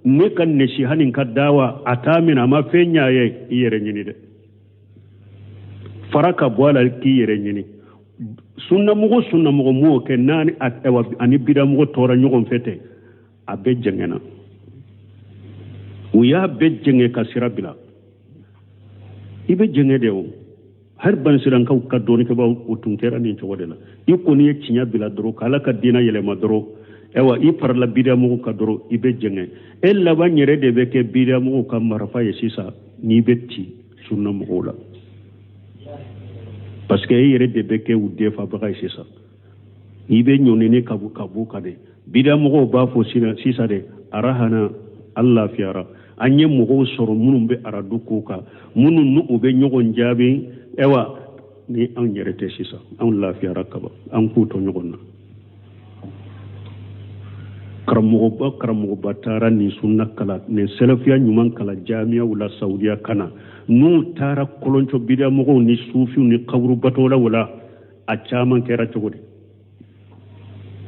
ne kan ne shi hani ka dawa atamina ma fe nyaaye yere nyini de faraka boala ki yere nyini sunna mugo mo ke nani atwa ani bida mugo tora nyugon fete abe jengena uya be jenge kasira bila ibe jenge dewo har ban siran ka doni ke ba utun kera ni to wadela ikoni ye cinya bila doro kala ka dina yele madro ewa i par la bida mugo ka doro ibe jenge ella ba nyere de be ke bida mugo ka marfa ye sisa ni betti sunna mugo la parce que yere de beke ou defa bagay c'est ça ibe nyonene kabu kade bida mugo ba fo sisa de arahana allah fiara anye mugo soro munum be aradu koka munun nu obe nyogon jabe ewa ni an yere te sisa an la fiara kaba an kuto nyogonna karamugo batara ni sunna kala ne selafia nyuman kala jamia wala saudiya kana nu tara kolonco bida mugo ni sufi ni qabru batola wala a chaman kera chogode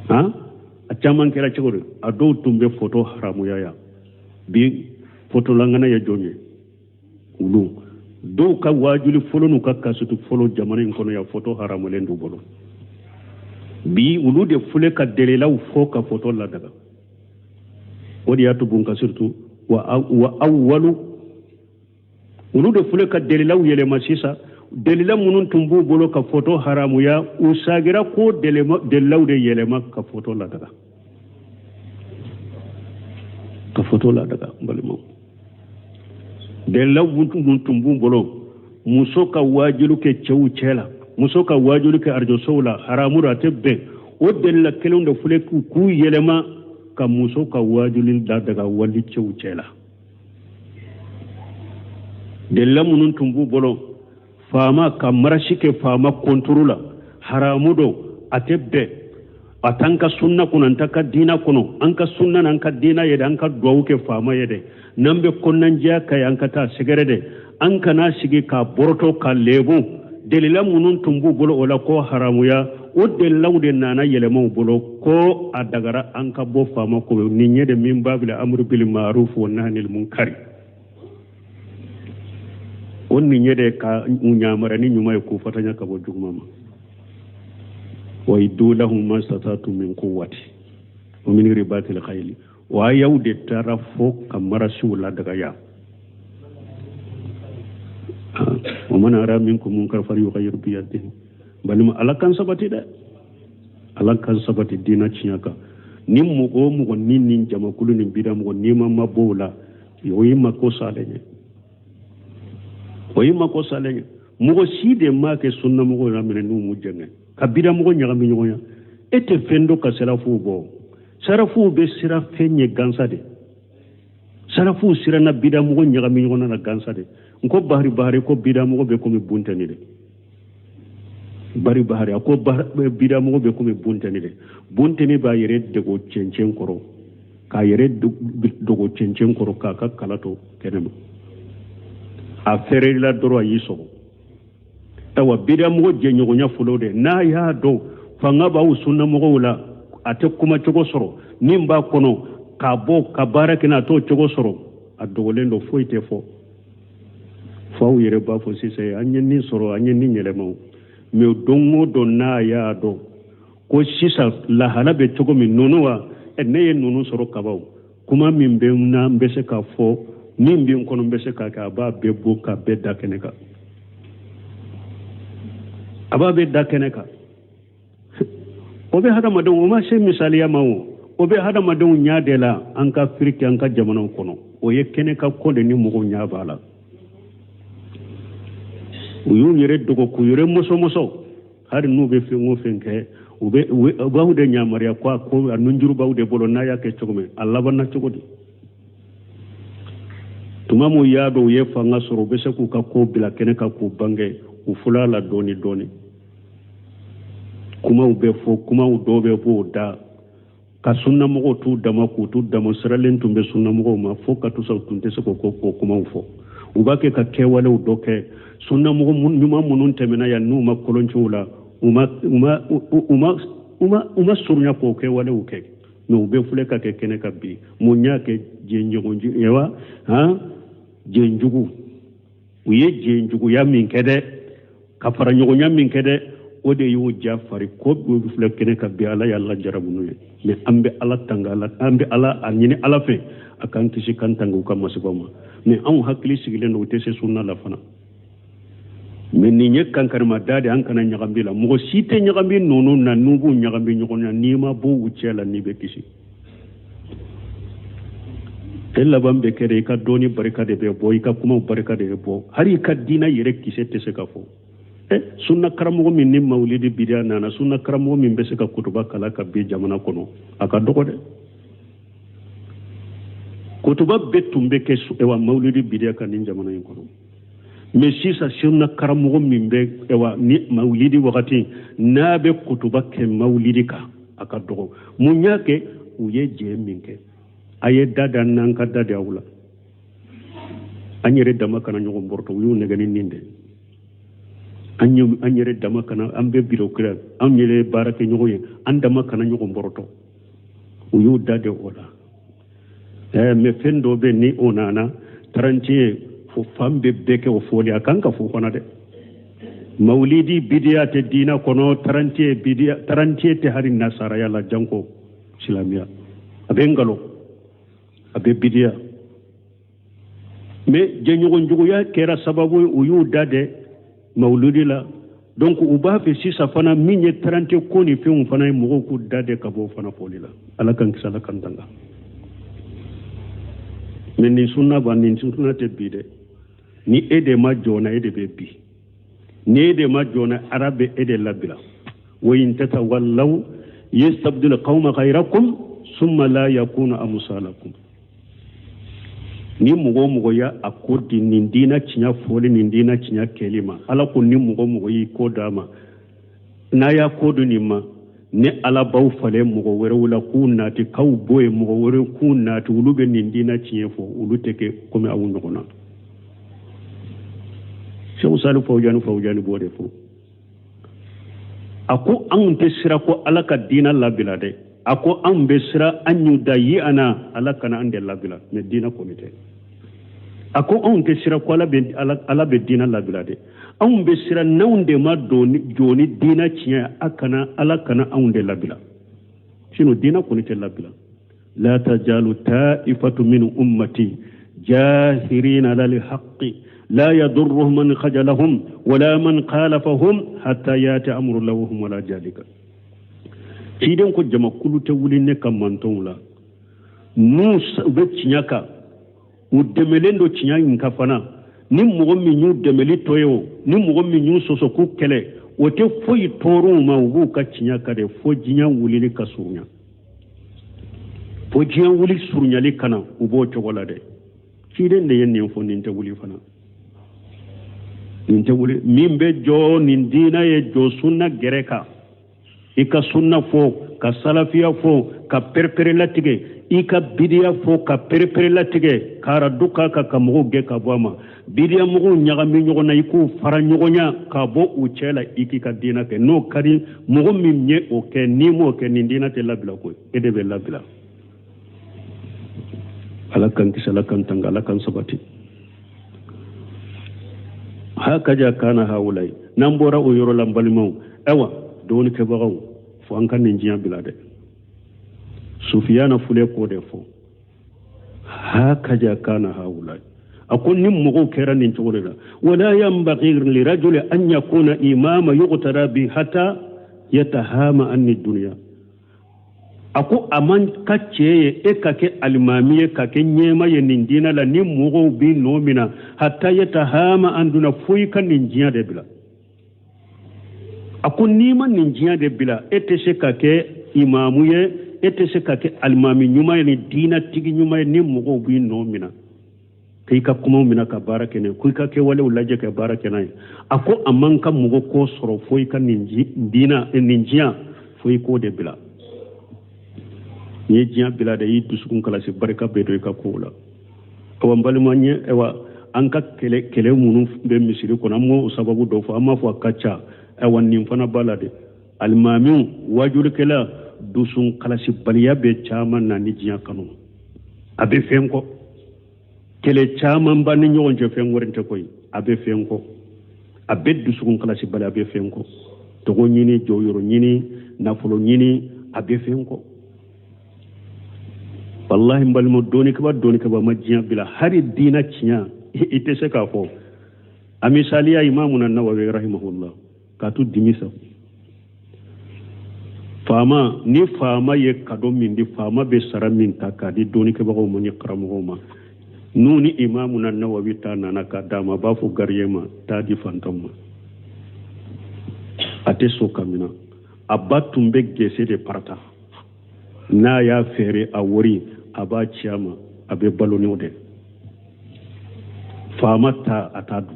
a chaman kera chogode a do tumbe photo haramu yaya bi photo langana ya jonye ulu do ka wajuli folo nu ka kasutu folo jamane kono ya photo haramu len du bolo bi ulu de fule ka delela u fo ka photo la daga wodi ya to bunka surtout wa awwalu ulu de fule ka delilaw yele masisa delila munun tumbu bolo ka photo haramu ya usagira ko delilaw de yele mak ka photo la daga balimo delilaw mun tumbu bolo muso ka wajilu ke cewu cela muso ka wajuli ke arjo sowla haramuro ate be o della kelon do fule ku yelema ka muso ka wajuli da daga walli cew cela della munun tumbu bolo fama ka marashike fama kontrola haramudo ate be atanka sunna kuno antaka dina kuno anka sunna nanka dina yede anka duwuke fama yede nambe konnan jiya kay anka ta sigarede anka na shigi ka borto ka lebu delila munun tumbu bolo ola ko haramuya o delawde nana yelemo bolo ko adagara anka bo fama ko ninyede min babila amru bil ma'ruf wa nahy anil munkar on ninyede ka nyamara ni nyuma ko fatanya ka bo jugmama wa iddu lahum ma stata'tum min quwwati wa min ribatil khayl wa yawde tarafo kamara shula daga ya wa man ara minkum munkar falyughayyir bi yadihi balima alakan sabati da alakan sabati dina cinyaka nim mu go mu nin jama kulun bidam go nima mabola yoyi mako salenye oyi mako salenye mu go side ma ke sunna mu go ramene nu mu jenge kabida mo nyagami nyoya ete fendo ka sarafu bo sarafu be sira fenye gansade sarafu sira na bida mo nyagami nyona na gansade nko bahari ko bida mo be ko mi buntani de bari bahari ko bida mo be ko mi buntani de buntani ba yere de go cencen koro ka yere dogo cencen koro ka kalato kenema a fere la doro yiso tawa bida mo je nyonya fulode na ya do fanga ba usunna mo wala ate kuma cogo soro nimba kono ka bo ka barake na to cogo soro adogolendo foite fo faw yere ba fo sise anyen ni soro anyen ni nyelemo me dongo do na ya do ko sisa la halabe cogo min nonowa enne nonu soro kabaw kuma min be na mbese ka fo min bi kono mbese ka ba be bo ka be dakeneka ababe dakeneka obe hada madon o ma she misali ya mawo obe hada madon nya dela anka firki anka jamana kono o ye keneka ko de ni mugo nya bala uyu yere dogo ku yere moso har nu be fi ngo fenke ube bawde nya maria ko anunjuru bawde bolo na ya ke chogome allah banna chogodi tumamu yado ye fanga soro be se ku ka ko bila keneka ku bange ufulala doni kuma ube fo kuma udobe bo da ka sunna mo tu dama ku tu dama siralen tumbe sunna mo ma fo ka tu sa tunte se ko kuma ufo ubake ka kewale udoke sunna mo nyuma munun temena ya numa kolonchula uma surnya ko kewale uke no ube fule ka kene ka bi munya ke jenjonji ewa ha jenjugu uye jenjugu ya minkede ka fara nyonya minkede ode yu jafari ko bu fule kene ka bi ala yalla jarabunu me ambe ala tangala ambe ala anyini ala fe akanti shi kan tangu ka masibama me an hakli sigile no tese sunna la fana me ni nye kankar ma dade an kana nyagambi la mo site nyagambi nono na nubu nyagambi nyokona ni ma bo uchela ni be kisi ella bambe kere ka doni barka de be boy ka kuma barka de bo hari ka dina yere kisete se ka fo sunna karamogo min ni maulidi bidia nana sunna karamogo min bese ka kutuba kala ka bi jamana kono aka dogo de kutuba betumbe ke ewa maulidi bidia ka nin jamana yin kono me sisa sunna karamogo min be ewa ni maulidi wakati na be kutuba ke maulidi ka aka dogo munyake uye je minke aye dada nan ka dada awula anyere dama kana nyogo mborto yu negani ninde anyere dama kana ambe biro kira anyere barake nyogo ye andama kana nyogo mboroto uyu dade ola me fendo be ni onana tarantie fo fambe beke o foli akanka fo kona de maulidi bidia te dina kono tarantie bidia tarantie te hari nasara yalla janko islamia abengalo abe bidia me jenyogo njugo ya kera sababu uyu dade mauludi la donc uba fe sisa fana minye 30 koni fe un fana mo ko dade ka bo fana foli la ala kan kisala kan tanga men ni sunna ban ni sunna te bide ni ede ma jona ede be bi نيدي ما جونا عرب إدي لبلا وإن تتولوا يستبدل قوم غيركم ثم لا يكون أمثالكم ni mugo ya akodi nindina chinya foli nindina chinya kelima ala ko ni mugo yi kodama na ya kodu ni ma ne ala baw fale mugo were wala kunati kaw boye mugo were kunati ulube nindina chinya fo uluteke kome awu ngona Cheikh Salu Fawjani bode fo ako an te sira ko ala ka dina labila de ako an be sira an yuda yi ana ala kana ande labila me dina komite ako an te sira ko ala be dina labila de an be sira naunde ma doni joni dina ciya akana ala kana ande labila shino dina komite labila la tajalu ta'ifatu min ummati jahirina lil haqqi لا يضرهم من خجلهم ولا من خالفهم حتى ياتي امر الله وهم ولا ذلك kiden ko jama kulu te wuli ne kam manton la nus be cinyaka u demelendo cinyan ka fana ni mo mi nyu demeli toyo ni mo mi nyu soso ku kele o te foyi toru ma u ka cinyaka de fo jinya wuli ni kasunya fo jinya wuli surunya li kana u bo chogola de kiden de yen fo nin te wuli fana ninte wuli min be jo nin dina ye jo sunna gereka ika sunna fo ka salafiya fo ka perpere latige ika bidiya fo ka perpere latige kara duka ka mugo ge ka boma bidiya mugo nyaga mi nyogo na iku fara nyogonya ka bo uchela iki ka dina ke no kari mugo min nye o ke ni mo ke nin dina te labila ko ede be labila ala kan kisala kan tanga ala kan sabati hakaja kana haulai nan bora o yoro lambalimau ewa doni ke bagaw fo an kan ninjiya bilade sufiyana fule ko de fo hakaja kana haulai akon nim mugo kera nin tawreda wala yanbaghi li rajuli an yakuna imama yuqtara bi hatta yatahama an dunya ako aman kacce e kake almamiye kake nyema ye nindina la ni mugo bi nomina hatta yatahama anduna fuyi kan ninjiya de bila ako nima ninjiya de bila ete se kake imamuye ete se kake almami nyuma ye ni dina tigi nyuma ye ni mugo bi nomina kai ka kuma mina ka barake ne kuy ka ke wale ulaje ka barake nai ako aman kan mugo ko soro fuyi kan ninjiya fuyi ko de bila ye jiya bila da yi dusukun kala si barka be do ka kola awan balmanye ewa an ka kele munu be misiri ko namo sababu do fa amma fo kacha awan nim fana balade almamin wajur kala dusun kala si baliya be chama na ni jiya kanu abe fem ko kele chama ban ni nyon je fem worinte koy abe fem ko abe dusukun kala si baliya be fem ko to go nyini joyoro nyini nafulo nyini abe fem ko wallahi mbal mo doni ka ba majiya bila hari dina cinya ite se ka fo amisali ya imamu an-Nawawi rahimahullah ka tu dimisa fama ni fama ye kado min di fama be sara min ta ka di doni ka ba ko mo ni karamo ma nuni imamu an-Nawawi ta nana ka dama ba fu gariyema ta di fantom ate so kamina abatum be gese de parata na ya fere a wuri a ba ciyama a bai baloni ode famata a tadu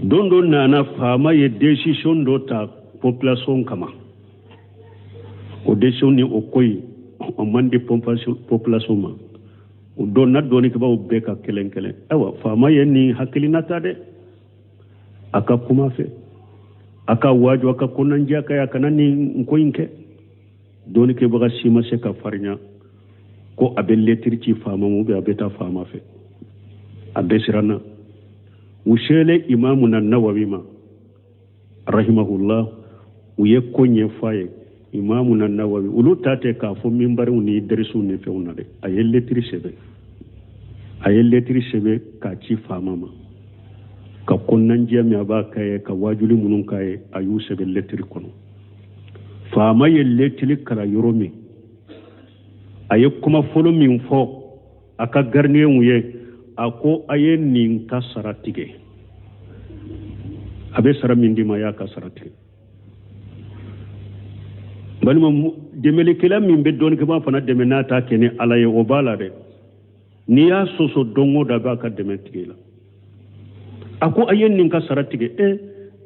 don na fama ya decision do ta population kama o decision ni o koyi o mandi population ma o don na doni ka ba o beka kelen awa fama ya ni hakili nata de aka kuma fe aka waju aka kunan jaka ya kanani nkoyinke doni ke baga sima se ka farnya ko abe letri ci fama mu be abeta fama fe abe sirana ushele imamu an-Nawawi ma rahimahullah uye konye faye imamu an-Nawawi ulu tate ka fo minbar ni derisu ne fe unade aye letri sebe ka ci fama ma ka konnan jami aba kaye ka wajuli munun kaye ayu sebe letri kono fama yelle tili kala yoromi aye kuma folo min fo aka garniye muye ako aye nin ka saratige abe sara min di ma ya ka sarate balma demeli kila min be don ke ba fana deme nata kene ala ye obala de ni ya soso dongo da ba ka deme tigela ako ayen nin ka saratige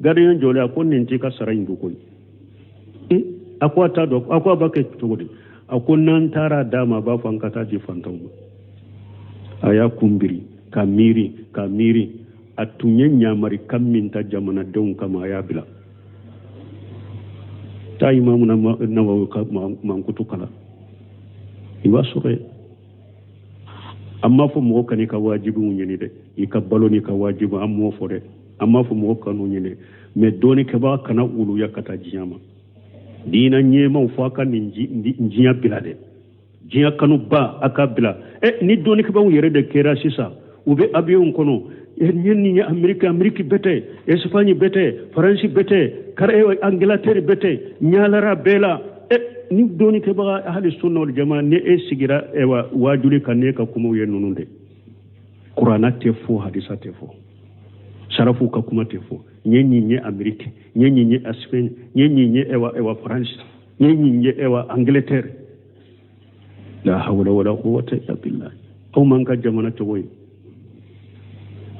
gariyan jole ako nin ti ka sara indu koy ako ta do ako ba ke tugudi ako nan tara dama ba fan ka ta ji fantawu aya kumbiri kamiri atunye nyamari kamminta jamana don kama ya bila ta imamu na mankutu kala iwa sore amma fo mo kani ka wajibi nyeni de ika baloni ka wajibi ammo fo de amma fo mo kanu nyeni me doni ke ba kana ulu yakata jiyama dina nyema ufaka njiya bila de jiya kanu ba aka bila ni doni ke ba yere de kera sisa ube abiyon kono ñenni Amérique bete Espagne bete France bete kare Angleterre bete ñalara bela ni doni ke ba ahli sunna wal jamaa ne sigira ewa wajuli kanne ka kuma yenununde qur'ana te fo hadisa te fo sharafu ka kuma te fo ñenni Amérique ñenni Espagne ñenni ewa France ñenni ewa Angleterre la hawla wala quwwata illa billah aw man ka jamana to boy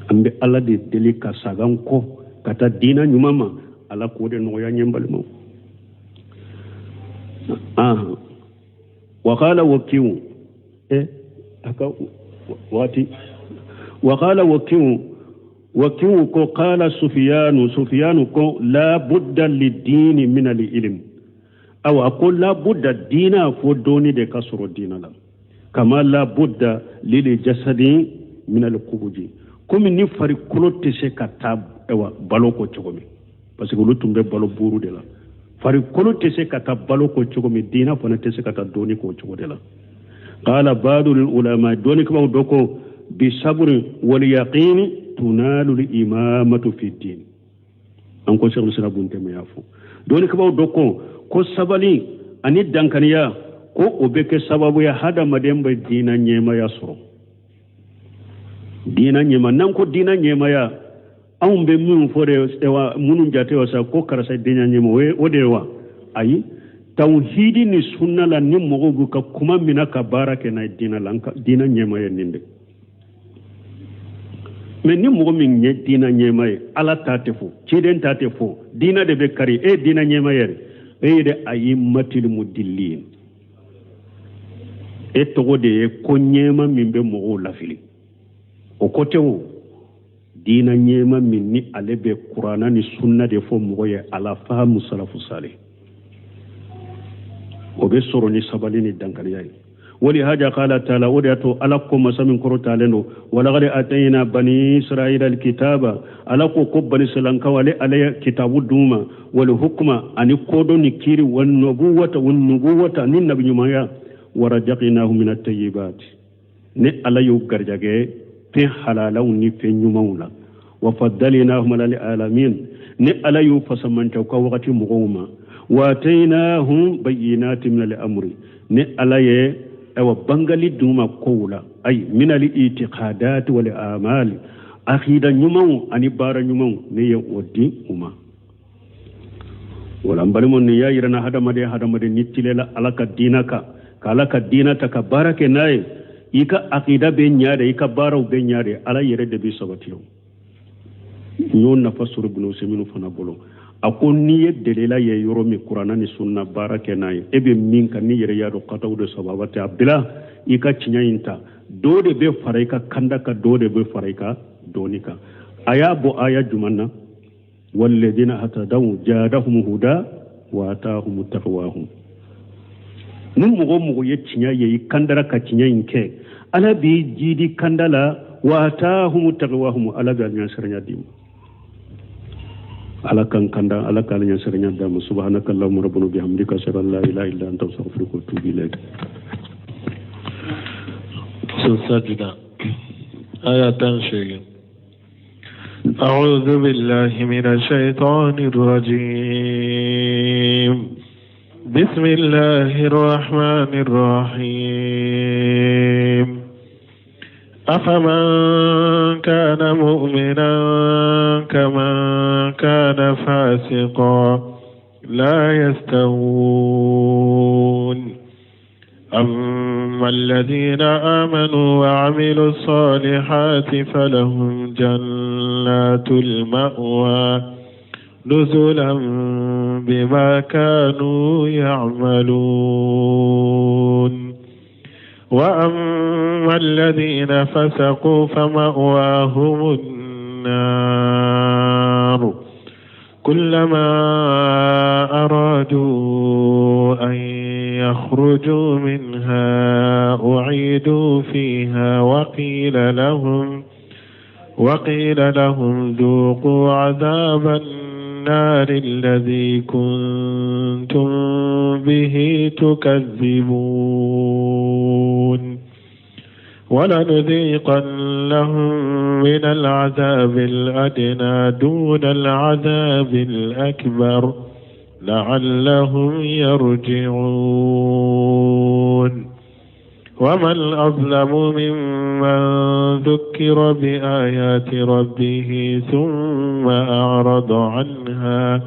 ambe alla de deli ka sagan ko kata dina nyumama ala ko de no ya nyembal mo wa qala wakiu aka wati wa qala wakiu ko qala sufyanu ko la budda lid-din min al-ilm aw aqul la budda dina fo doni de kasro dina la kama la budda lil jasadi min al-qubuji comme ni fari kolote se kata ewa balo ko chogomi parce que lutumbe balo buru de la fari kolote se kata balo ko chogomi dina fona te se kata doni ko chogo de la qala ba'dul ulama doni ko doko bi sabr wal yaqin tunalu al imamatu fi din an ko shekhu sira bunte me yafu doni ko doko ko sabali ani dankaniya ko obeke sababu ya hada madembe dina nyema ya soro dina nyema nan ko dina nyema ya an be mun fore ewa munun jate wasa ko karasa dina nyema we odewa ayi tauhidi ni sunna la ni mogo ka kuma mina ka barake na dina lanka dina nyema ya ninde me ni mogo min nye dina nyema ya ala tatefo chiden tatefo dina de be kari dina nyema ya de ayi matil mudillin togo de ko nyema min be mogo lafili o kote wo dina nyema min ni ale be qur'ana ni sunna de fo moye ala fahamu salafu salih o be soro ni sabali ni dankariya wali haja qala ta'ala wadato alakum masamin qur'ta lendo wala gadi atayna bani israila alkitaba alako ko bani salanka wale alaya kitabu duma wal hukma ani kodo ni kiri wan nubuwata nin nabi nyumaya warajaqnahu min at-tayyibat ne alayu garjage fi halalaw ni fi nyumawla wa faddalnahum ala alamin ne alayu fasamanta ko wakati mugoma wa atainahum bayyinatin min al-amri ne alaye awa bangali duma kowla ay min al-i'tiqadat wal a'mal akhida nyumaw ani bara nyumaw ne ye wodi uma wala mbalimon ne ya yirana hadamade nittilela alaka dinaka kalaka dinata ka barake naye ika aqida be nyaade ika baraw be nyaade ala yere de bi sabatiyo nyon na fasur ibn usaymin fana bolo akon ni yedelela ye yoro mi qur'ana ni sunna barake naye ebe min kan ni yere yado qataw de sababati abdillah ika chinyinta dode be faraika kandaka dode be faraika donika aya bo aya jumanna walladina hatadaw jadahum huda wa atahum taqwahum nun mugo ye cinya ye kandara ka cinya inke ala bi jidi kandala wa atahum taqwahum ala bi nya sirnya dim ala kan kanda ala kan nya sirnya dam subhanakallahumma rabbuna bihamdika ashhadu an la ilaha illa anta astaghfiruka wa atubu ilaik سجدة آية شيء أعوذ بالله من الشيطان الرجيم بسم الله الرحمن الرحيم أفمن كان مؤمنا كمن كان فاسقا لا يستوون أما الذين آمنوا وعملوا الصالحات فلهم جنات المأوى نزلا بما كانوا يعملون وأما الذين فسقوا فمأواهم النار كلما أرادوا أن يخرجوا منها أعيدوا فيها وقيل لهم ذوقوا عذاب النار الذي كنتم به تكذبون ولنذيقنهم من العذاب الأدنى دون العذاب الأكبر لعلهم يرجعون ومن أظلم ممن ذكر بآيات ربه ثم أعرض عنها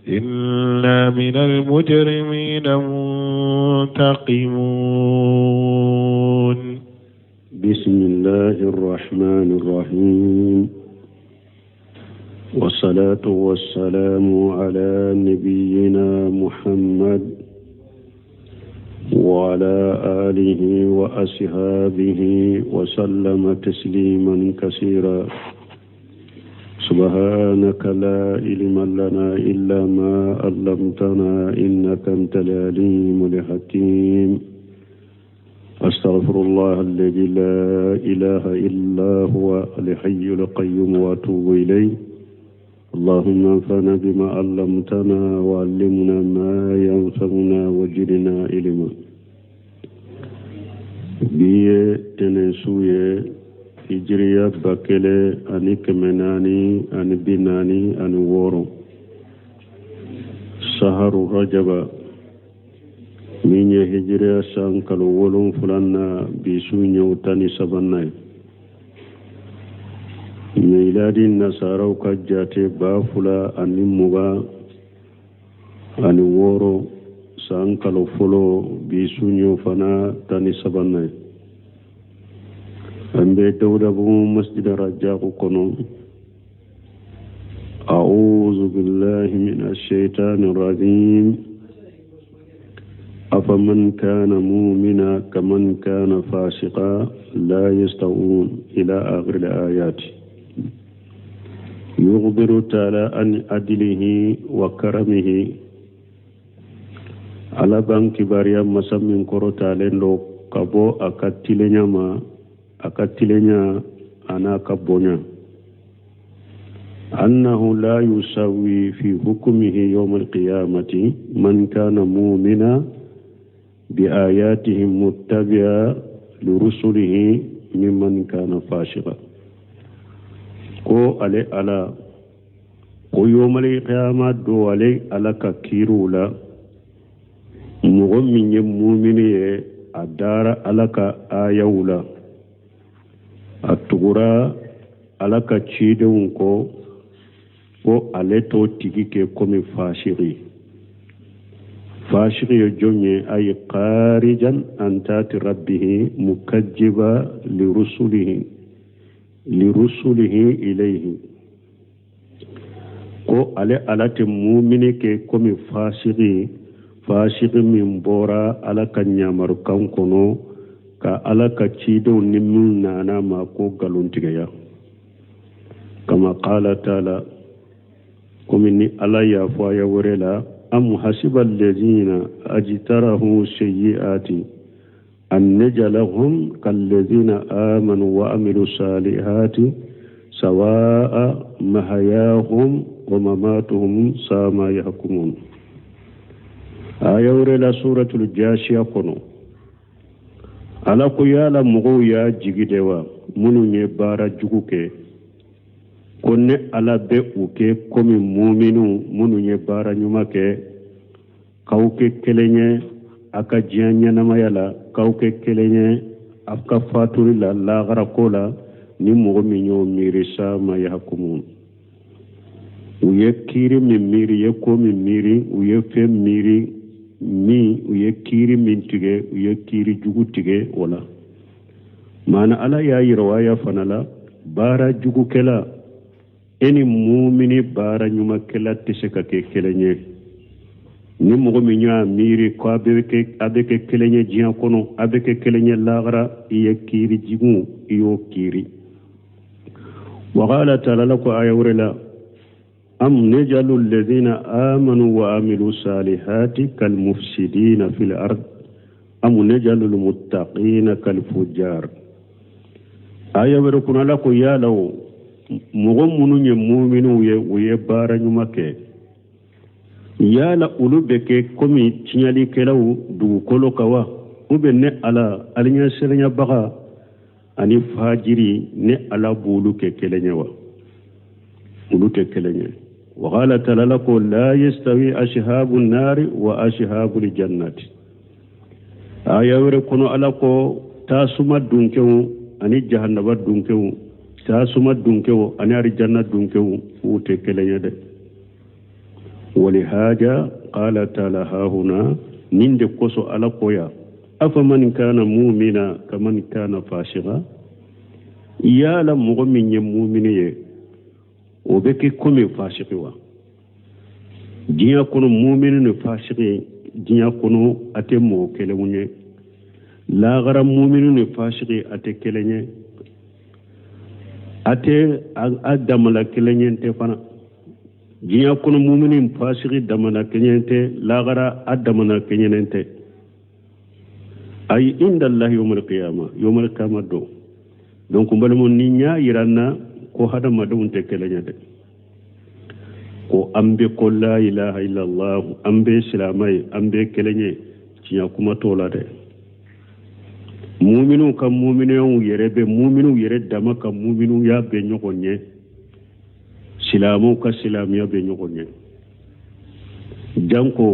إنا من المجرمين منتقمون بسم الله الرحمن الرحيم والصلاة والسلام على نبينا محمد وعلى آله وأصحابه وسلم تسليما كثيرا سبحانك لا علم لنا إلا ما علمتنا إنك أنت العليم الحكيم أستغفر الله الذي لا إله إلا هو الحي القيوم وأتوب إليه اللهم انفعنا بما علمتنا وعلمنا ما ينفعنا وزدنا علما بيه تنسويه هجرية بكلة أني كمناني أني بناني أني وورو سهر رجب من هجرية سانكال ولون فلانا بيسوني وتاني سبناي ميلادي النصارى وكجاتي بافلا أني مغا أني وورو سانكال فلو بيسوني فنا تاني سبناي أمبي دولة مسجد رجاق كنو أعوذ بالله من الشيطان الرجيم أفمن كان مؤمنا كمن كان فاسقا لا يستوون إلى آخر الآيات يخبر تعالى عن عدله وكرمه على بنك باريا مسمين كرو تعالى لو كبو أكتلنيا ما akatilenya anaka bonya أنه لا يساوي في حكمه يوم القيامة من كان مؤمنا بآياته متبعا لرسله ممن كان فاسقا ko ale ala ko yomale qiyama do ale ala ka kirula mo min ye mu'mini ye adara ala ka ayawla atugura ala ka cidenw ko ale to tigi ke komi fashiri ye jonye ay qarijan an tati rabbihi mukajjiba lirusulihi ilayhi ko ale alate mu'mini ke komi fashiri min bora ala ka nyamaru kan kono ka ala ka cidenw ni min nana ma ko galontigaya kama qala ta'ala komini ala ya fo ya worela am hasibal ladina ajtarahu sayyiati an najalahum kal ladina amanu wa amilu salihati sawaa mahayahum wa mamatuhum sama yahkumun aya worela suratul jashiya kono ala ko yala mugo ya jigidewa munu nye bara juguke konne ala be uke komi mu'minu munu nye bara nyuma ke kauke kelenye aka jianya na mayala kauke kelenye afka faturi la lagara kola ni mogo min yo miri sama yahkumun uye kiri min miri ye ko min miri uye fem miri mi uye kiri min tige uye kiri jugu tige wala mana ala ya yirwaya fanala bara jugu kela eni mumini bara nyuma kela tiseka ke kelenye ni mogo min ya miri ko abeke kelenye jian kono abeke kelenye lagara iye kiri jigu iyo kiri وقال تعالى لك آية أم نجعل الذين آمنوا وعملوا الصالحات كالمفسدين في الأرض أم نجعل المتقين كالفجار آية وركنا لك يا لو مغمون يمؤمنوا ويبارا نمكي يا لا أولوبك كمي تنيالي كلاو دو كولو كوا وبني على ألنيا سرنيا بغا ani fajiri ne ala bulu ke kelenye wa bulu ke kelenye wa qala ta'ala ko la yastawi ashabun nari wa ashabul jannati aya wore kono ala ko tasuma dunkewu ani jahannaba dunkewu tasuma dunkewu ani ari janna dunkewu ute kelenye de wali haja qala ta'ala ha huna ninde koso ala koya afaman kana mu'mina kaman kana fashiqa yala mogo min ye mu'mini ye o be ke comme fashiqi wa diya kono mu'mini ne fashiqi diya kono ate mo kele munye la gara mu'mini ne fashiqi ate kelenye ate adamala kelenye te fana diya kono mu'mini fashiqi damana kenyente la gara adamana kenyente ay inda Allah yawmul qiyamah do donc mbalmo ninya yiranna ko hada madun te kelanya de ko ambe ko la ilaha illa Allah ambe islamai ambe kelenye ciya kuma tola de mu'minu kam mu'minu yerebe mu'minu yere dama kam mu'minu ya be nyogonye silamu ka silamiya be nyogonye janko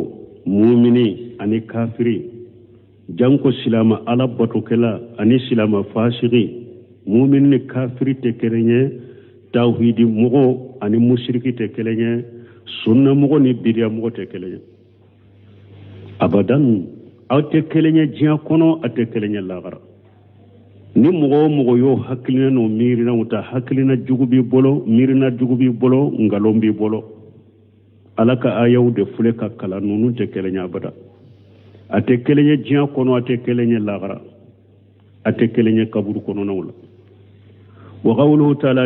mu'mini ani kafiri janko silama ala batu kela ani silama fasiri mu'min ni kafiri te kelenye tawhidi mugo ani mushriki te kelenye sunna mugo ni bidia mugo te kelenye abadan awte kelenye jiya kono ate kelenye lagara ni mugo yo haklina no mirina uta haklina jugubi bolo mirina jugubi bolo ngalombi bolo alaka ayaw de fule ka kala nunu te kelenye abada ate kelenye jiya kono ate kelenye lagara ate kelenye kaburu kono nawla wa qawluhu ta'ala